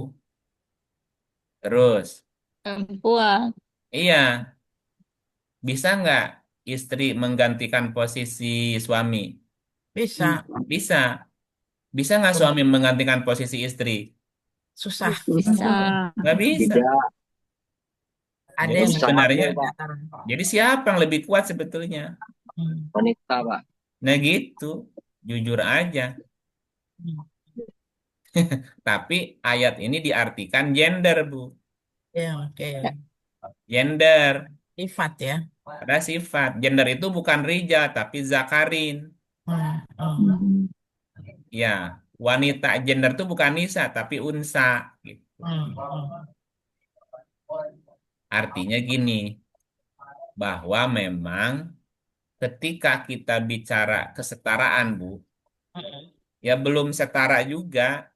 Terus, Perempuan. iya, bisa nggak istri menggantikan posisi suami? Bisa. Bisa. Bisa nggak suami menggantikan posisi istri? Susah. Bisa. Nggak bisa. Tidak, Ada Jadi yang bisa sebenarnya, mustahil, Pak. jadi siapa yang lebih kuat sebetulnya? Hmm. Wanita, Pak. Nah gitu, jujur aja. Hmm. Tapi ayat ini diartikan gender, Bu. Ya, oke. Gender. Sifat ya. Ada sifat. Gender itu bukan rijal, tapi zakarin. Hmm. Hmm. Ya, wanita gender itu bukan nisa, tapi unsa. Gitu. Hmm. Hmm. Artinya gini, bahwa memang ketika kita bicara kesetaraan, Bu, Hmm. ya belum setara juga.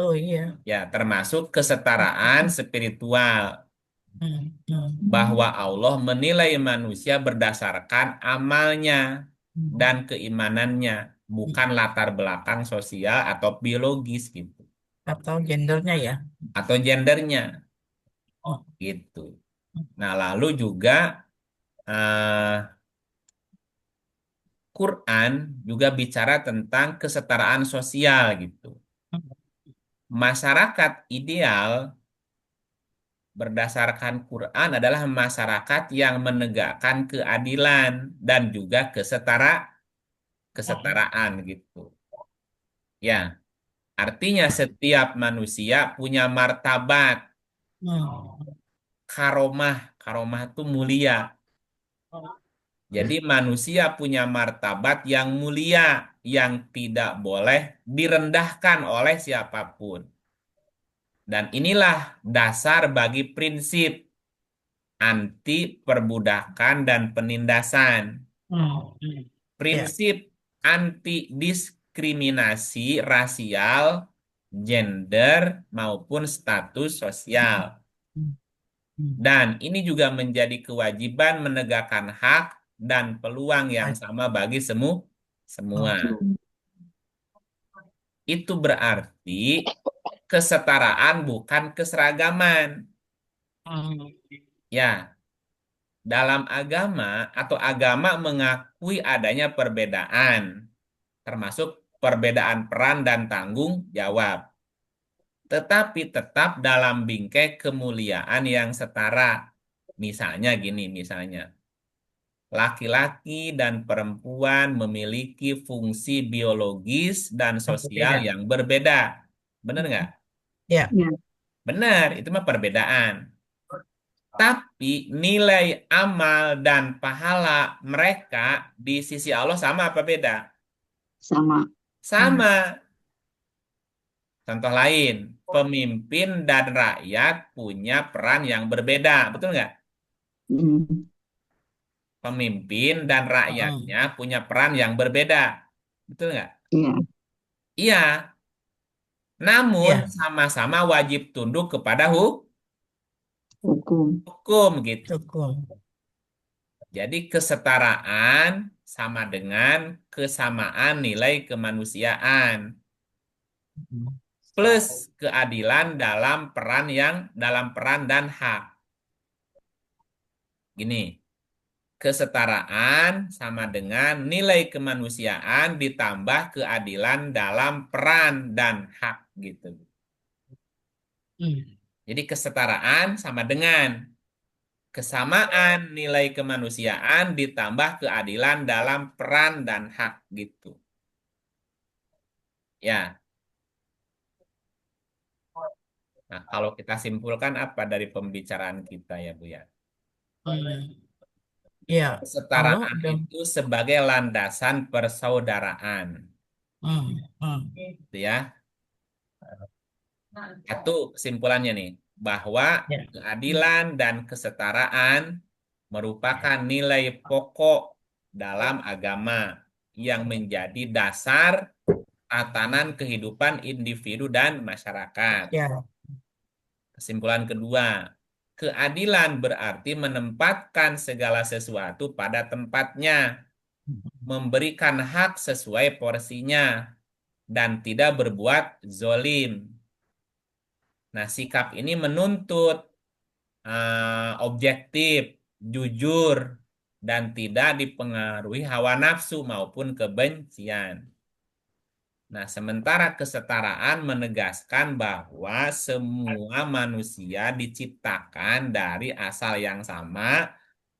Oh iya. Ya, termasuk kesetaraan spiritual. Hmm. Hmm. Bahwa Allah menilai manusia berdasarkan amalnya Hmm. dan keimanannya, bukan latar belakang sosial atau biologis gitu, Atau gendernya ya. atau gendernya Oh. gitu. Nah, lalu juga eh, Quran juga bicara tentang kesetaraan sosial gitu. Masyarakat ideal berdasarkan Quran adalah masyarakat yang menegakkan keadilan dan juga kesetaraan gitu. Ya, artinya setiap manusia punya martabat, Hmm. karomah. Karomah itu mulia. Jadi manusia punya martabat yang mulia, yang tidak boleh direndahkan oleh siapapun. Dan inilah dasar bagi prinsip anti perbudakan dan penindasan. Hmm. Hmm. Ya. Prinsip anti diskriminasi rasial gender, maupun status sosial. Dan ini juga menjadi kewajiban menegakkan hak dan peluang yang sama bagi semua. Itu berarti kesetaraan bukan keseragaman. Ya, dalam agama atau agama mengakui adanya perbedaan, termasuk perbedaan peran dan tanggung jawab. Tetapi tetap dalam bingkai kemuliaan yang setara. Misalnya gini, misalnya. Laki-laki dan perempuan memiliki fungsi biologis dan sosial Berbeda. yang berbeda. Benar nggak? Ya. Ya. Benar, itu mah perbedaan. Tapi nilai amal dan pahala mereka di sisi Allah sama apa beda? Sama. Sama. Contoh lain, pemimpin dan rakyat punya peran yang berbeda. Betul nggak? Hmm. Pemimpin dan rakyatnya punya peran yang berbeda. Betul nggak? Iya. Iya. Namun Ya. sama-sama wajib tunduk kepada Hukum. hukum gitu. Hukum. Jadi kesetaraan sama dengan kesamaan nilai kemanusiaan plus keadilan dalam peran dan hak. Gini, kesetaraan sama dengan nilai kemanusiaan ditambah keadilan dalam peran dan hak gitu. Jadi kesetaraan sama dengan kesamaan nilai kemanusiaan ditambah keadilan dalam peran dan hak gitu. Ya. Nah, kalau kita simpulkan apa dari pembicaraan kita ya Bu ya? Ya, Allah Kesetaraan udah. itu sebagai landasan persaudaraan. Gitu ya. Satu kesimpulannya nih, bahwa Ya. keadilan dan kesetaraan merupakan nilai pokok dalam agama yang menjadi dasar tatanan kehidupan individu dan masyarakat. Ya. Kesimpulan kedua, keadilan berarti menempatkan segala sesuatu pada tempatnya, memberikan hak sesuai porsinya, dan tidak berbuat zolim. Nah, sikap ini menuntut objektif, jujur, dan tidak dipengaruhi hawa nafsu maupun kebencian. Nah, sementara kesetaraan menegaskan bahwa semua manusia diciptakan dari asal yang sama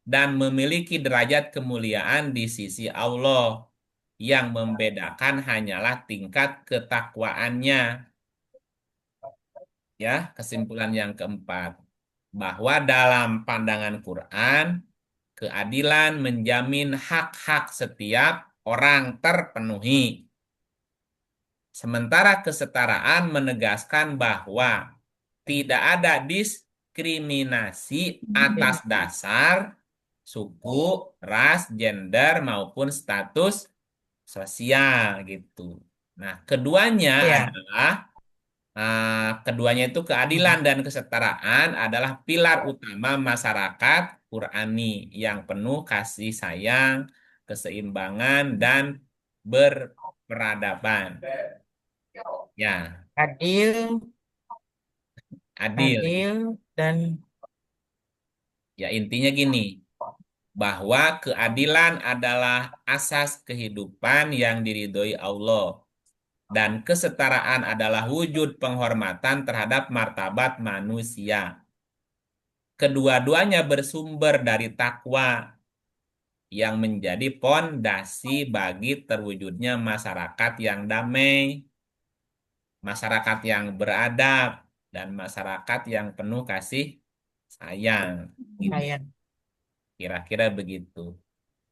dan memiliki derajat kemuliaan di sisi Allah. Yang membedakan hanyalah tingkat ketakwaannya. Ya, kesimpulan yang keempat, bahwa dalam pandangan Quran, keadilan menjamin hak-hak setiap orang terpenuhi. Sementara kesetaraan menegaskan bahwa tidak ada diskriminasi atas dasar suku, ras, gender, maupun status sosial gitu. Nah, keduanya itu keadilan dan kesetaraan adalah pilar utama masyarakat Qurani yang penuh kasih sayang, keseimbangan, dan berperadaban. Ya, Adil dan ya intinya gini, bahwa keadilan adalah asas kehidupan yang diridhoi Allah. Dan kesetaraan adalah wujud penghormatan terhadap martabat manusia. Kedua-duanya bersumber dari takwa yang menjadi pondasi bagi terwujudnya masyarakat yang damai, masyarakat yang beradab, dan masyarakat yang penuh kasih sayang. Gitu. Kira-kira begitu.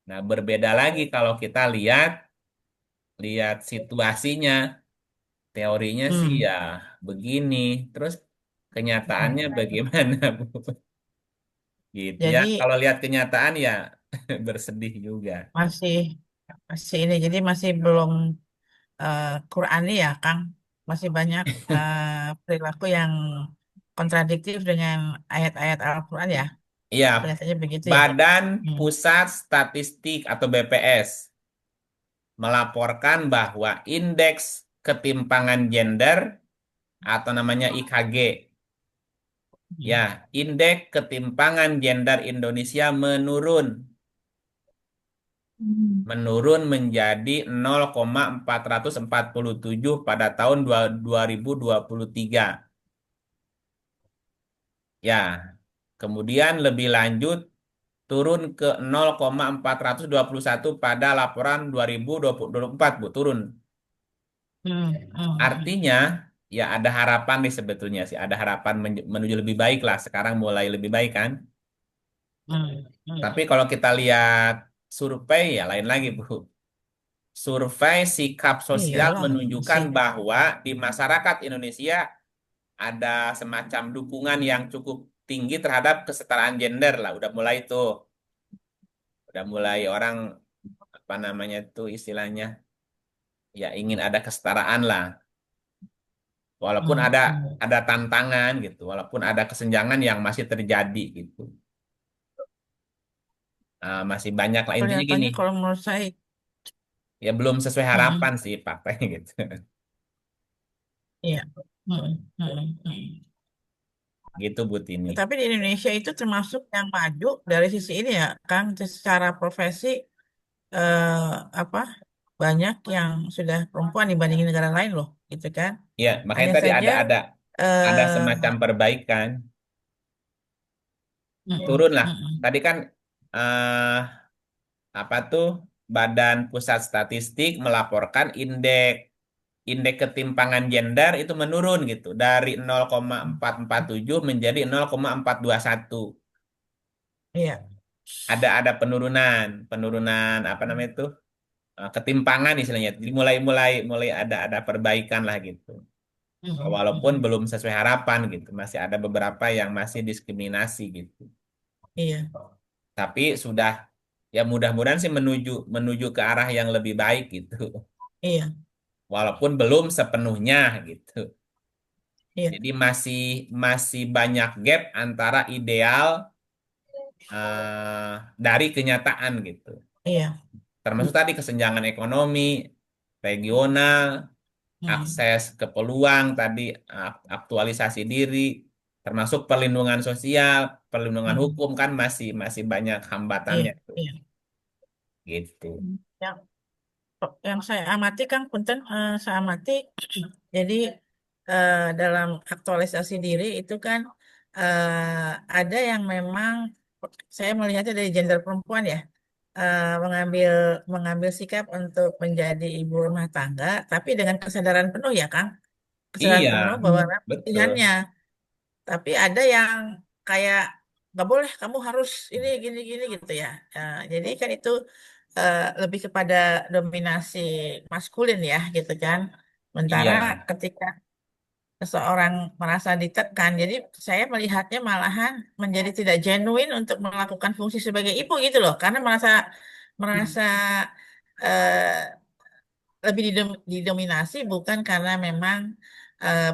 Nah, berbeda lagi kalau kita lihat situasinya. Teorinya sih ya begini, terus kenyataannya bagaimana, Bu? Gitu ya. jadi Kalau lihat kenyataan ya bersedih juga. masih ini jadi masih belum Qurani ya, Kang. masih banyak perilaku yang kontradiktif dengan ayat-ayat Al-Quran ya. Iya, Kelihatannya begitu ya. Badan Hmm. Pusat Statistik atau BPS melaporkan bahwa indeks ketimpangan gender atau namanya IKG, ya, indeks ketimpangan gender Indonesia menurun menjadi 0,447 pada tahun 2023. Ya, kemudian lebih lanjut turun ke 0,421 pada laporan 2024, Bu, turun. Artinya, ya ada harapan nih sebetulnya sih, ada harapan menuju lebih baik lah. Sekarang mulai lebih baik kan. Tapi kalau kita lihat survei ya lain lagi, Bu. Survei sikap sosial Iyalah, menunjukkan masih. bahwa di masyarakat Indonesia ada semacam dukungan yang cukup tinggi terhadap kesetaraan gender lah. Udah mulai tuh, udah mulai orang apa namanya tuh istilahnya, ya ingin ada kesetaraan lah. Walaupun ada tantangan gitu, walaupun ada kesenjangan yang masih terjadi gitu. Masih banyak lah intinya gini, Kelihatannya kalau menurut saya, ya belum sesuai harapan sih faktanya gitu. iya. Mm, mm, mm. Gitu Bu Tini. Tapi di Indonesia itu termasuk yang maju dari sisi ini ya, Kang, secara profesi eh, apa banyak yang sudah perempuan dibandingin negara lain loh, gitu kan? Ya, makanya Hanya tadi saja ada eh, semacam perbaikan. mm-mm, Turun lah. mm-mm, Tadi kan eh apa tuh Badan Pusat Statistik melaporkan indeks ketimpangan gender itu menurun gitu dari 0,447 menjadi 0,421. iya, Ada penurunan apa namanya itu? Ketimpangan istilahnya. Jadi mulai ada perbaikan lah gitu. mm-mm, Walaupun mm-mm, belum sesuai harapan gitu. Masih ada beberapa yang masih diskriminasi gitu. iya, Tapi sudah ya mudah-mudahan sih menuju menuju ke arah yang lebih baik gitu. iya, Walaupun belum sepenuhnya gitu. iya, Jadi masih masih banyak gap antara ideal dari kenyataan gitu. iya, Termasuk tadi kesenjangan ekonomi, regional, mm, akses ke peluang tadi, aktualisasi diri, termasuk perlindungan sosial, perlindungan mm, hukum kan masih masih banyak iya, hambatannya tuh. iya. Gitu. Yang yang saya amati Kang Punten, saya amati jadi dalam aktualisasi diri itu kan ada yang memang saya melihatnya dari gender perempuan ya, mengambil mengambil sikap untuk menjadi ibu rumah tangga, tapi dengan kesadaran penuh ya Kang, kesadaran Iya, penuh bahwa memang betul. pilihannya. Tapi ada yang kayak nggak boleh, kamu harus ini gini gini gitu ya. Jadi kan itu lebih kepada dominasi maskulin ya gitu kan. Sementara Iya, ketika seseorang merasa ditekan, jadi saya melihatnya malahan menjadi tidak genuine untuk melakukan fungsi sebagai ibu gitu loh, karena merasa merasa lebih didominasi bukan karena memang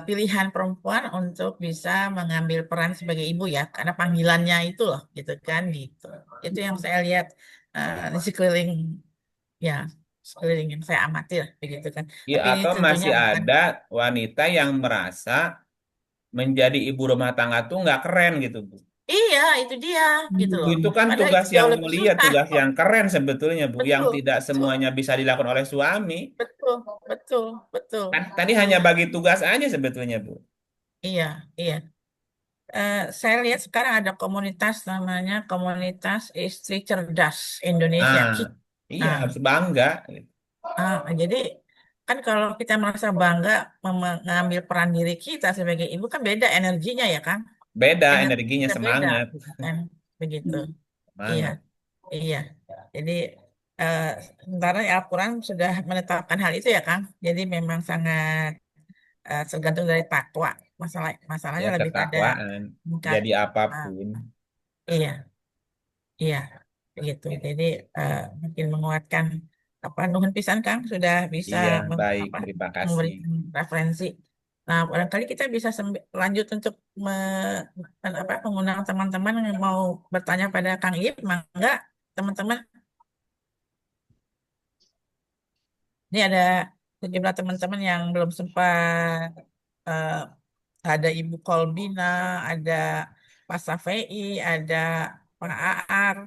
pilihan perempuan untuk bisa mengambil peran sebagai ibu ya, karena panggilannya itu loh, gitu kan gitu. Itu yang saya lihat di sekeliling ya, sekeliling yang saya amati lah, begitu kan. iya Tapi ini atau tentunya masih bukan. ada wanita yang merasa menjadi ibu rumah tangga tuh nggak keren gitu, Bu. Iya, itu dia gitu loh. Itu kan Padahal tugas itu yang jauh lebih mulia, susah. tugas yang keren sebetulnya, Bu, yang Betul, tidak betul, semuanya bisa dilakukan oleh suami. betul, betul, betul, Kan tadi betul. hanya bagi tugas aja sebetulnya, Bu. Iya, iya. Saya lihat sekarang ada komunitas namanya Komunitas Istri Cerdas Indonesia, Ah, KIK. iya Nah, harus bangga. jadi kan kalau kita merasa bangga mengambil peran diri kita sebagai ibu kan beda energinya ya kan? Beda Energi energinya, kita beda, semangat, kan? Begitu. Iya, semangat. iya. Jadi eh, sementara Al-Quran sudah menetapkan hal itu ya Kang. Jadi memang sangat tergantung dari takwa. Ya Masalahnya lebih pada ketakwaan. tingkat. Jadi ah, apapun. iya. Iya, begitu. Jadi makin menguatkan apa nuhun pisan Kang sudah bisa Iya, baik. apa Terima kasih. memberikan referensi. Nah, barangkali kita bisa lanjut untuk mengundang teman-teman yang mau bertanya pada Kang Ip, mangga teman-teman. Ini ada sejumlah teman-teman yang belum sempat, eh, ada Ibu Kolbina, ada Pak Safei, ada Pak Aar,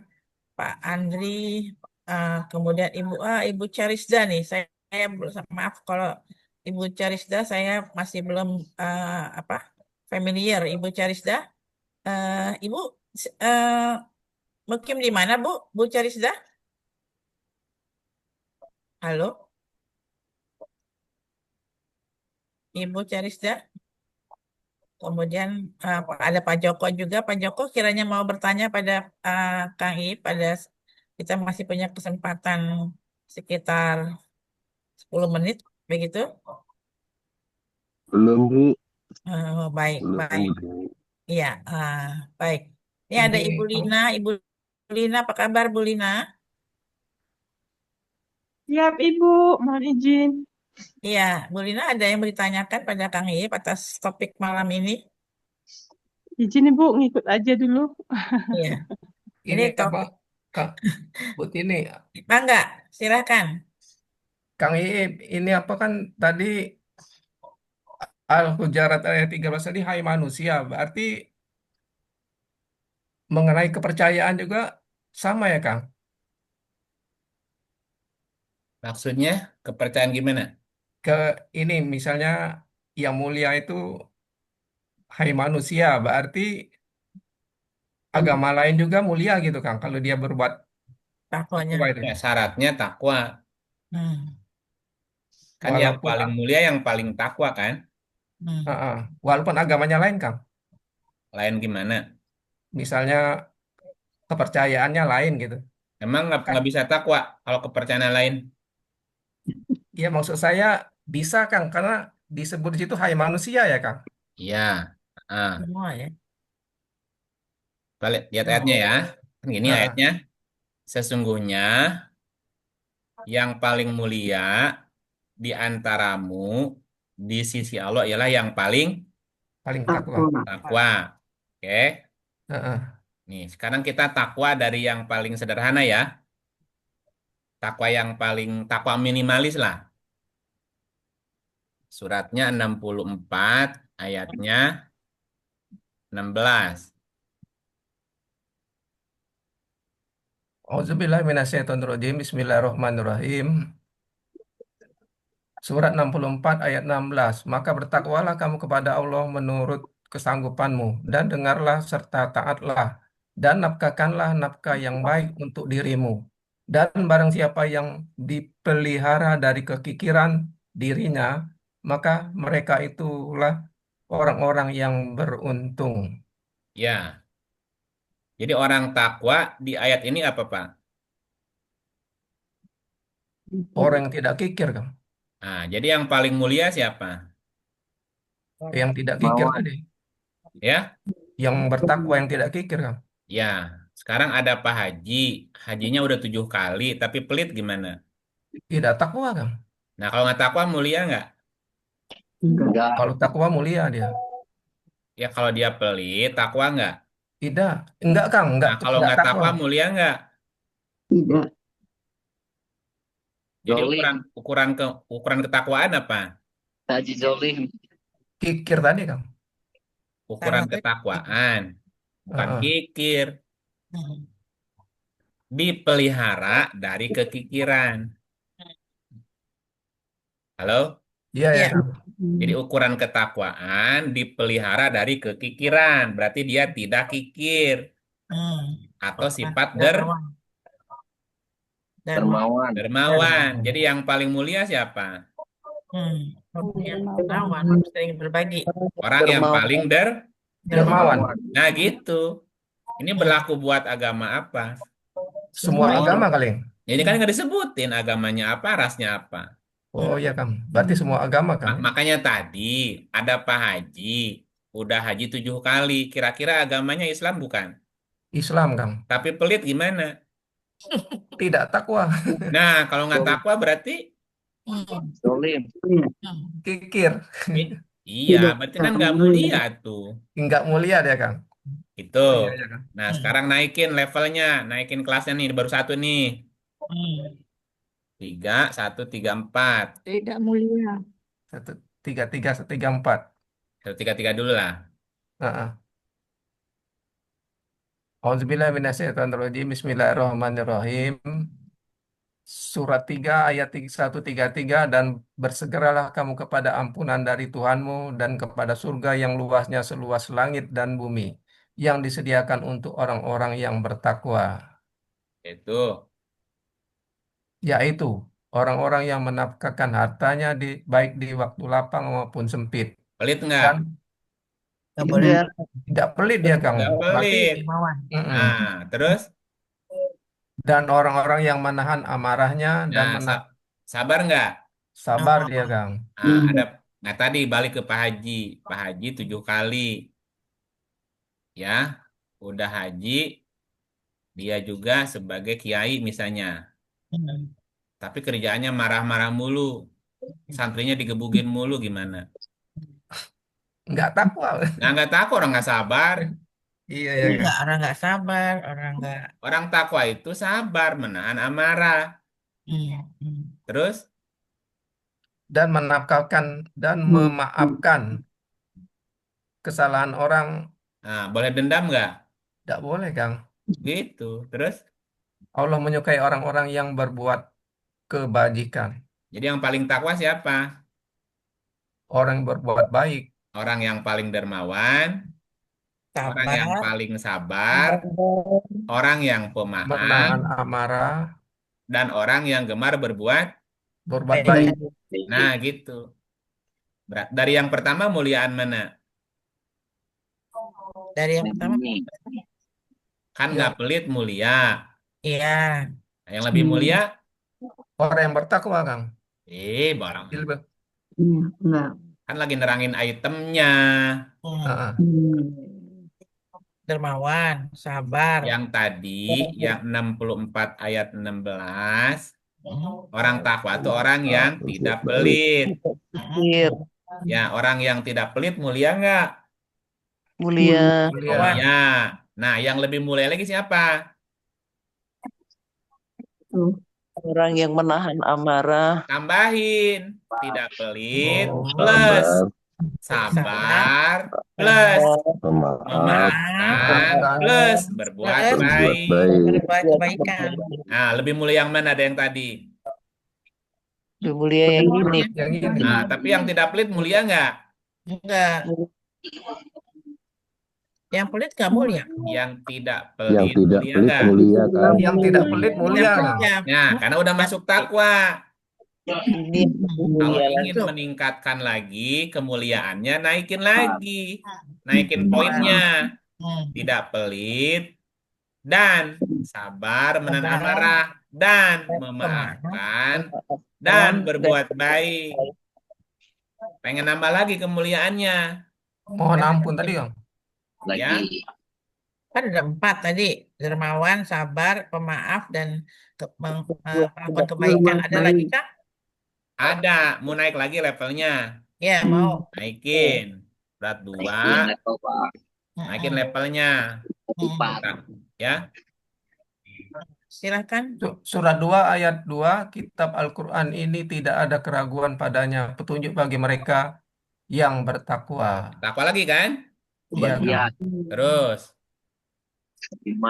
Pak Andri, kemudian Ibu Charisda nih. Saya maaf kalau Ibu Charisda saya masih belum apa familiar. Ibu Charisda, Ibu eh, mukim di mana Bu? Bu Charisda? Halo, Ibu Charisda. Kemudian ada Pak Joko juga. Pak Joko kiranya mau bertanya pada Kang I, kita masih punya kesempatan sekitar 10 menit, begitu? Belum, Bu. Baik, Belum, baik. Bu. Iya, baik. Ini ada Ibu Lina. Ibu Lina, apa kabar Bu Lina? Siap, Ibu. Mohon izin. Iya, Bu Lina ada yang mau ditanyakan pada Kang I atas topik malam ini? Izin, Ibu, ngikut aja dulu. Iya. Ini apa, topik. Kang? Bu Tini, Bangga, silakan. Kang Iip, ini apa kan tadi Al-Hujarat ayat 13 tadi, hai manusia, berarti mengenai kepercayaan juga sama ya, Kang? Maksudnya kepercayaan gimana? Ke ini misalnya yang mulia itu hai manusia, berarti agama lain juga mulia gitu, Kang, kalau dia berbuat Takwanya. takwa itu. Ya, syaratnya takwa. Hmm. Kan yang Walaupun paling mulia yang paling takwa kan? walaupun agamanya lain, Kang. Lain gimana? Misalnya kepercayaannya lain gitu. Emang Kan nggak bisa takwa kalau kepercayaan lain? ya maksud saya bisa, Kang, karena disebut di situ hai manusia ya, Kang. Iya. Ah, Semua ya. balik lihat ayatnya ya. Kan gini ayatnya. Sesungguhnya yang paling mulia di antaramu di sisi Allah ialah yang paling Paling takwa. takwa. Oke. Nih, sekarang kita takwa dari yang paling sederhana ya. Takwa yang paling takwa minimalis lah. Suratnya 64, ayatnya 16. Auzubillahi minasyaitonirrajim. Bismillahirrahmanirrahim. Surat 64 ayat 16. Maka bertakwalah kamu kepada Allah menurut kesanggupanmu dan dengarlah serta taatlah dan nafkahkanlah nafkah yang baik untuk dirimu. Dan barang siapa yang dipelihara dari kekikiran dirinya, maka mereka itulah orang-orang yang beruntung. Ya. Jadi orang takwa di ayat ini apa, Pak? Orang yang tidak kikir, kan? Nah, jadi yang paling mulia siapa? Yang tidak kikir tadi. Ya? Yang bertakwa yang tidak kikir, kan? Ya. Sekarang ada Pak Haji. Hajinya udah 7 kali, tapi pelit gimana? Tidak takwa, kan? Nah, kalau nggak takwa mulia nggak? Enggak. Kalau takwa mulia dia. Ya, kalau dia pelit, takwa nggak? Tidak. Enggak, Kang. Enggak, Nah, kalau enggak nggak takwa. takwa mulia nggak? Tidak. Jadi Zolim. ukuran ketakwaan apa? Haji Zolim. Kikir tadi, Kang. Ukuran ketakwaan, bukan kikir. Dipelihara dari kekikiran. Halo? Iya, ya, Kang. Jadi ukuran ketakwaan dipelihara dari kekikiran. Berarti dia tidak kikir. Atau sifat Dermawan. dermawan. Jadi yang paling mulia siapa? Dermawan, sering berbagi. Orang yang paling dermawan. Nah gitu. Ini berlaku buat agama apa? Semua agama kali. Ini kan nggak disebutin agamanya apa, rasnya apa. Oh iya, Kang. Berarti semua agama, Kang. Makanya tadi ada Pak Haji, udah haji 7 kali. Kira-kira agamanya Islam bukan? Islam, Kang. Tapi pelit gimana? Tidak takwa. Nah, kalau nggak takwa berarti Hmm. Zolim. Kikir. I- Iya, berarti kan nggak mulia tuh. Nggak mulia dia, Kang. Itu. Oh iya, iya, Kang. Nah, sekarang naikin levelnya, naikin kelasnya nih, baru satu nih. Hmm. 3, 1, 3, 4. Tidak mulia. 1, 3, 3, 1, 3, 4. 1, 3, 3 dulu lah. Heeh. Auzubillahi Bismillahirrahmanirrahim. Surat 3 ayat 133, dan bersegeralah kamu kepada ampunan dari Tuhanmu dan kepada surga yang luasnya seluas langit dan bumi yang disediakan untuk orang-orang yang bertakwa, Itu. yaitu orang-orang yang menafkahkan hartanya baik di waktu lapang maupun sempit, Pelit dan nggak? Nggak boleh. tidak pelit dia, Kang. Nggak Berarti pelit. Dermawan. mm-mm. Nah, terus? Dan orang-orang yang menahan amarahnya dan Nah, sabar nggak? sabar Oh. dia, Kang. Nah, nah tadi balik ke Pak Haji. Pak Haji 7 kali. Ya, udah haji, dia juga sebagai kiai misalnya. Hmm. Tapi kerjaannya marah-marah mulu. Santrinya digebugin mulu gimana? Nggak takwa. Nah, nggak takut orang nggak sabar. Iya, ya, Kang. Enggak, orang nggak sabar, orang nggak. Orang takwa itu sabar, menahan amarah. Hmm. Hmm. Terus, Dan menafkahkan dan memaafkan kesalahan orang. nah, boleh dendam nggak? Tidak boleh, Kang. Gitu. Terus, Allah menyukai orang-orang yang berbuat kebajikan, jadi yang paling takwa siapa? orang yang berbuat baik, Orang yang paling dermawan, orang yang Sabar. paling sabar, orang yang pemaaf, menahan amarah, dan orang yang gemar berbuat. berbuat baik. Nah, gitu. Dari yang pertama muliaan mana? Dari yang pertama. Kan Ya, nggak pelit mulia. Iya. Nah, yang lebih mulia, orang yang bertakwa, Kang. barang. Enggak. Kan lagi nerangin itemnya. Hmm. Heeh. Dermawan, sabar. Yang tadi, yang 64 ayat 16, orang takwa itu orang yang tidak pelit. Ya, orang yang tidak pelit mulia nggak? Mulia. Mulia. Mulia. Nah, yang lebih mulia lagi siapa? Orang yang menahan amarah. Tambahin. Tidak pelit Oh, plus sabar plus memaafkan plus berbuat baik. Berbuat kebaikan. Nah, lebih mulia yang mana? Ada yang tadi. Lebih mulia yang ini. yang ini. Nah, tapi yang tidak pelit mulia nggak? Enggak. Yang pelit nggak mulia. Yang tidak Yang pelit tidak mulia pelit nggak? mulia kan? Yang tidak pelit mulia, Kang. Nah, karena udah masuk takwa. Ini Kalau mulia ingin masuk. meningkatkan lagi kemuliaannya, naikin lagi. Naikin poinnya. Tidak pelit dan sabar menahan amarah dan memaafkan dan berbuat baik. Pengen nambah lagi kemuliaannya. Mohon ampun tadi, Kang. Ya, Kan ada 4 tadi. Dermawan, sabar, pemaaf, dan melakukan kebaikan. Ada lagi kah? ada. Mau naik lagi levelnya. Ya, mau. Naikin. Berat 2. Naikin levelnya. Nah, ya. Silakan. Surat 2 ayat 2, kitab Al-Quran ini tidak ada keraguan padanya, petunjuk bagi mereka yang bertakwa. Takwa lagi kan? Iya, Kang. Terus.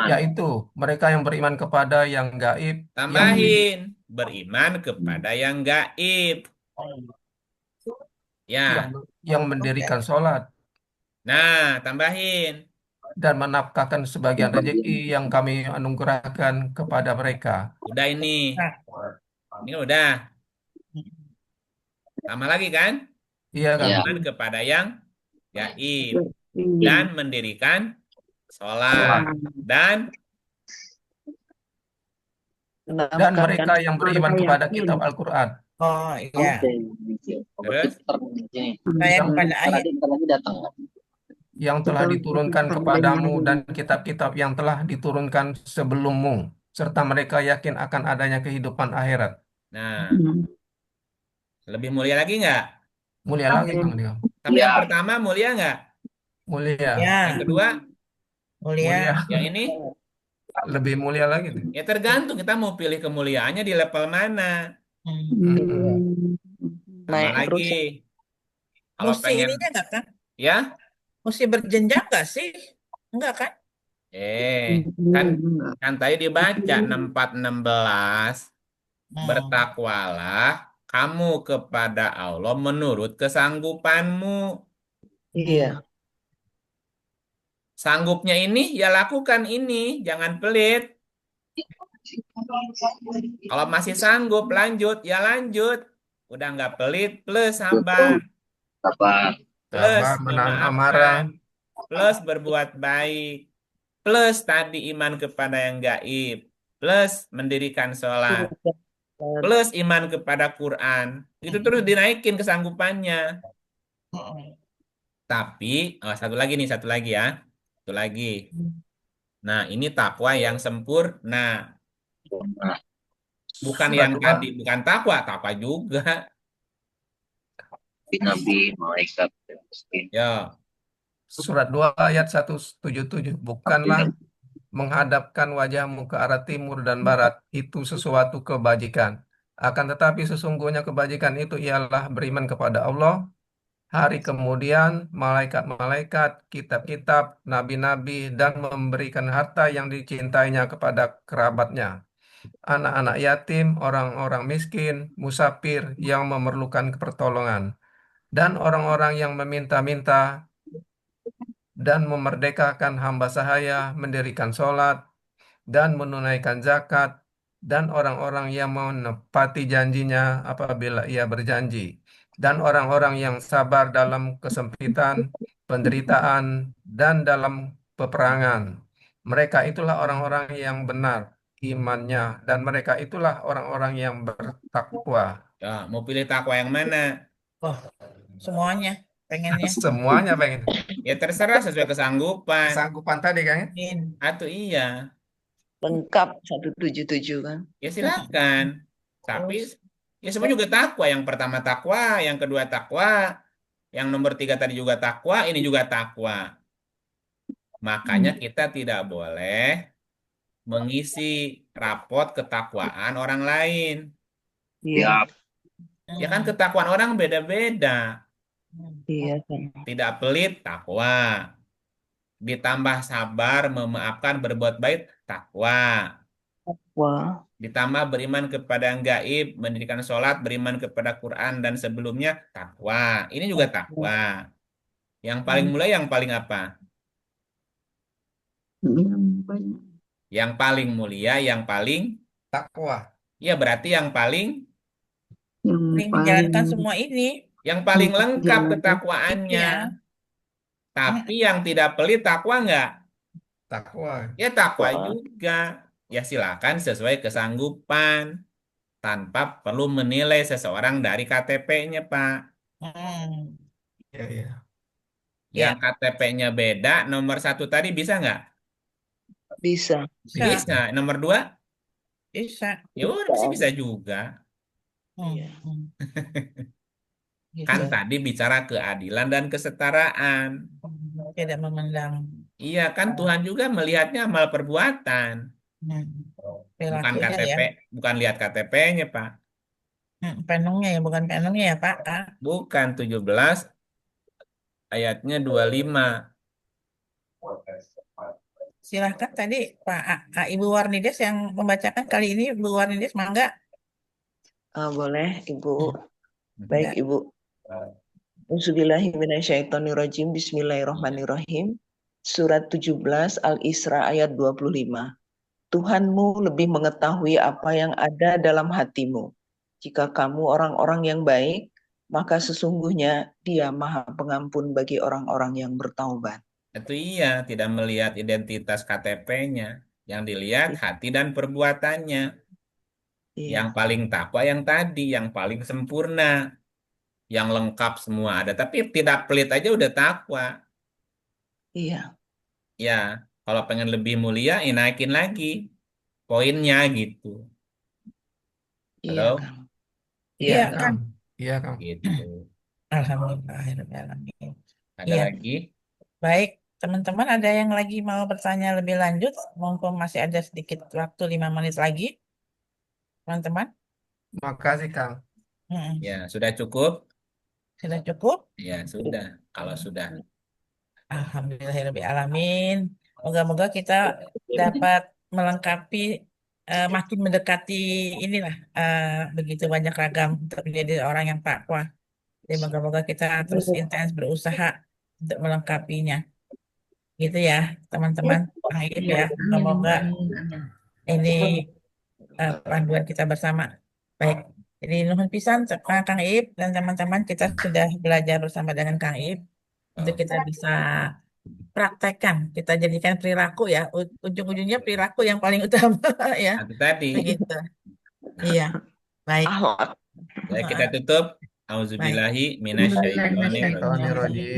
Yaitu mereka yang beriman kepada yang gaib, Tambahin. Beriman kepada yang gaib. Ya. yang mendirikan sholat, Nah, tambahin. dan menafkahkan sebagian rezeki yang kami anugerahkan kepada mereka. Udah ini. Ini udah. Tambah lagi kan? Iya, Kang. Beriman kepada yang gaib. Dan mendirikan sholat. Dan Dan mereka yang beriman kepada kitab Al-Quran, Oh, iya. terus Saya kepada ayat. yang telah diturunkan kepadamu dan kitab-kitab yang telah diturunkan sebelummu, serta mereka yakin akan adanya kehidupan akhirat. nah, Lebih mulia lagi nggak? Mulia lagi Kang Dio. Tapi Ya. yang pertama mulia nggak? Mulia. Yang Ya, kedua, mulia. Mulia. yang ini? Lebih mulia lagi tuh. Ya tergantung kita mau pilih kemuliaannya di level mana. Sama Naik lagi, terus. kalau Mesti pengen, ininya nggak kan? ya, Mesti berjenjang nggak sih? Enggak kan? kan kan tadi dibaca 64:16, bertakwalah kamu kepada Allah menurut kesanggupanmu. Iya. Sanggupnya ini ya lakukan ini, jangan pelit. Kalau masih sanggup lanjut, ya lanjut. Udah nggak pelit, plus sabar, Sabar. plus Sabar menahan amarah. memaafkan, plus berbuat baik, plus tadi iman kepada yang gaib, plus mendirikan sholat, plus iman kepada Quran. Itu terus dinaikin kesanggupannya. Tapi, satu lagi nih, satu lagi ya. Satu lagi. Nah, ini takwa yang sempurna. Bukan Surat yang 2. tadi, bukan takwa, takwa juga. Nabi, malaikat, dan miskin. Ya, Surat 2 ayat 177. Bukanlah menghadapkan wajahmu ke arah timur dan barat itu sesuatu kebajikan. Akan tetapi sesungguhnya kebajikan itu ialah beriman kepada Allah, hari kemudian, malaikat-malaikat, kitab-kitab, nabi-nabi, dan memberikan harta yang dicintainya kepada kerabatnya, anak-anak yatim, orang-orang miskin, musafir yang memerlukan pertolongan, dan orang-orang yang meminta-minta dan memerdekakan hamba sahaya, mendirikan sholat, dan menunaikan zakat, dan orang-orang yang menepati janjinya apabila ia berjanji, dan orang-orang yang sabar dalam kesempitan, penderitaan, dan dalam peperangan. Mereka itulah orang-orang yang benar imannya, dan mereka itulah orang-orang yang bertakwa. ya, mau pilih takwa yang mana? Oh, semuanya pengennya. Semuanya pengen. Ya terserah sesuai kesanggupan. Kesanggupan tadi kan? Atau iya, Lengkap 177 kan. ya silakan. Tapi ya semua juga takwa. Yang pertama takwa, yang kedua takwa, yang nomor 3 tadi juga takwa, ini juga takwa. Makanya kita tidak boleh mengisi rapot ketakwaan orang lain. Iya. Ya kan ketakwaan orang beda-beda. Iya kan. Tidak pelit, takwa. Ditambah sabar, memaafkan, berbuat baik, takwa. Wah. Ditambah beriman kepada yang gaib, mendirikan sholat, beriman kepada Quran dan sebelumnya, takwa. Ini juga takwa. Yang paling mulia, yang paling apa? Yang paling mulia, yang paling takwa. Ya berarti yang paling menjalankan semua ini. Yang paling lengkap ketakwaannya. Iya. Tapi yang tidak pelit takwa nggak? Takwa. Ya takwa juga. Ya silakan sesuai kesanggupan. Tanpa perlu menilai seseorang dari KTP-nya, Pak. Iya, iya. Yang KTP-nya beda, nomor 1 tadi bisa nggak? Bisa. Bisa. Nomor 2? Bisa. Ya udah pasti bisa juga. Kan tadi bicara keadilan dan kesetaraan. Tidak memandang. Iya kan Tuhan juga melihatnya amal perbuatan. Bukan Perilakunya KTP, ya. bukan lihat KTP-nya, Pak. Penungnya ya, bukan penungnya ya, Pak. Bukan 17 ayatnya 25. Silahkan tadi Pak Ibu Warnides yang membacakan kali ini. Ibu Warnides, mangga. Boleh, Ibu. Baik, Ibu. Auzubillahiminasyaitonirrajim. Bismillahirrahmanirrahim. Surat 17 Al-Isra ayat 25. Tuhanmu lebih mengetahui apa yang ada dalam hatimu. Jika kamu orang-orang yang baik, maka sesungguhnya Dia Maha Pengampun bagi orang-orang yang bertaubat. Itu iya, tidak melihat identitas KTP-nya. Yang dilihat hati dan perbuatannya. Yang paling takwa yang tadi, yang paling sempurna. Yang lengkap semua ada. Tapi tidak pelit aja udah takwa. Iya. Ya, kalau pengen lebih mulia, naikin lagi poinnya gitu. Iya, Halo? Kang. Iya, Kang. Iya, Kang. Gitu. Alhamdulillahirrahmanirrahim. Ada Iya, lagi? baik. Teman-teman ada yang lagi mau bertanya lebih lanjut? Mumpung masih ada sedikit waktu 5 menit lagi, teman-teman. Makasih, Kang. Mm-mm. Ya, sudah cukup? Sudah cukup? Ya, sudah. Kalau sudah. Alhamdulillahirrahmanirrahim. Moga-moga kita dapat melengkapi, makin mendekati inilah, begitu banyak ragam untuk menjadi orang yang takwa. Jadi moga-moga kita terus intens berusaha untuk melengkapinya. Gitu ya, teman-teman. Baik ya, Amin, semoga amin, amin. ini panduan kita bersama. Baik. Jadi nuhun pisan Kang Ip dan teman-teman, kita sudah belajar bersama dengan Kang Ip untuk kita bisa praktekkan, kita jadikan perilaku ya, ujung-ujungnya perilaku yang paling utama ya, Itu tadi. begitu. Iya, baik. Baik, kita tutup. Baik. Auzubillahi minasyaitonir rajim. Tonirojim.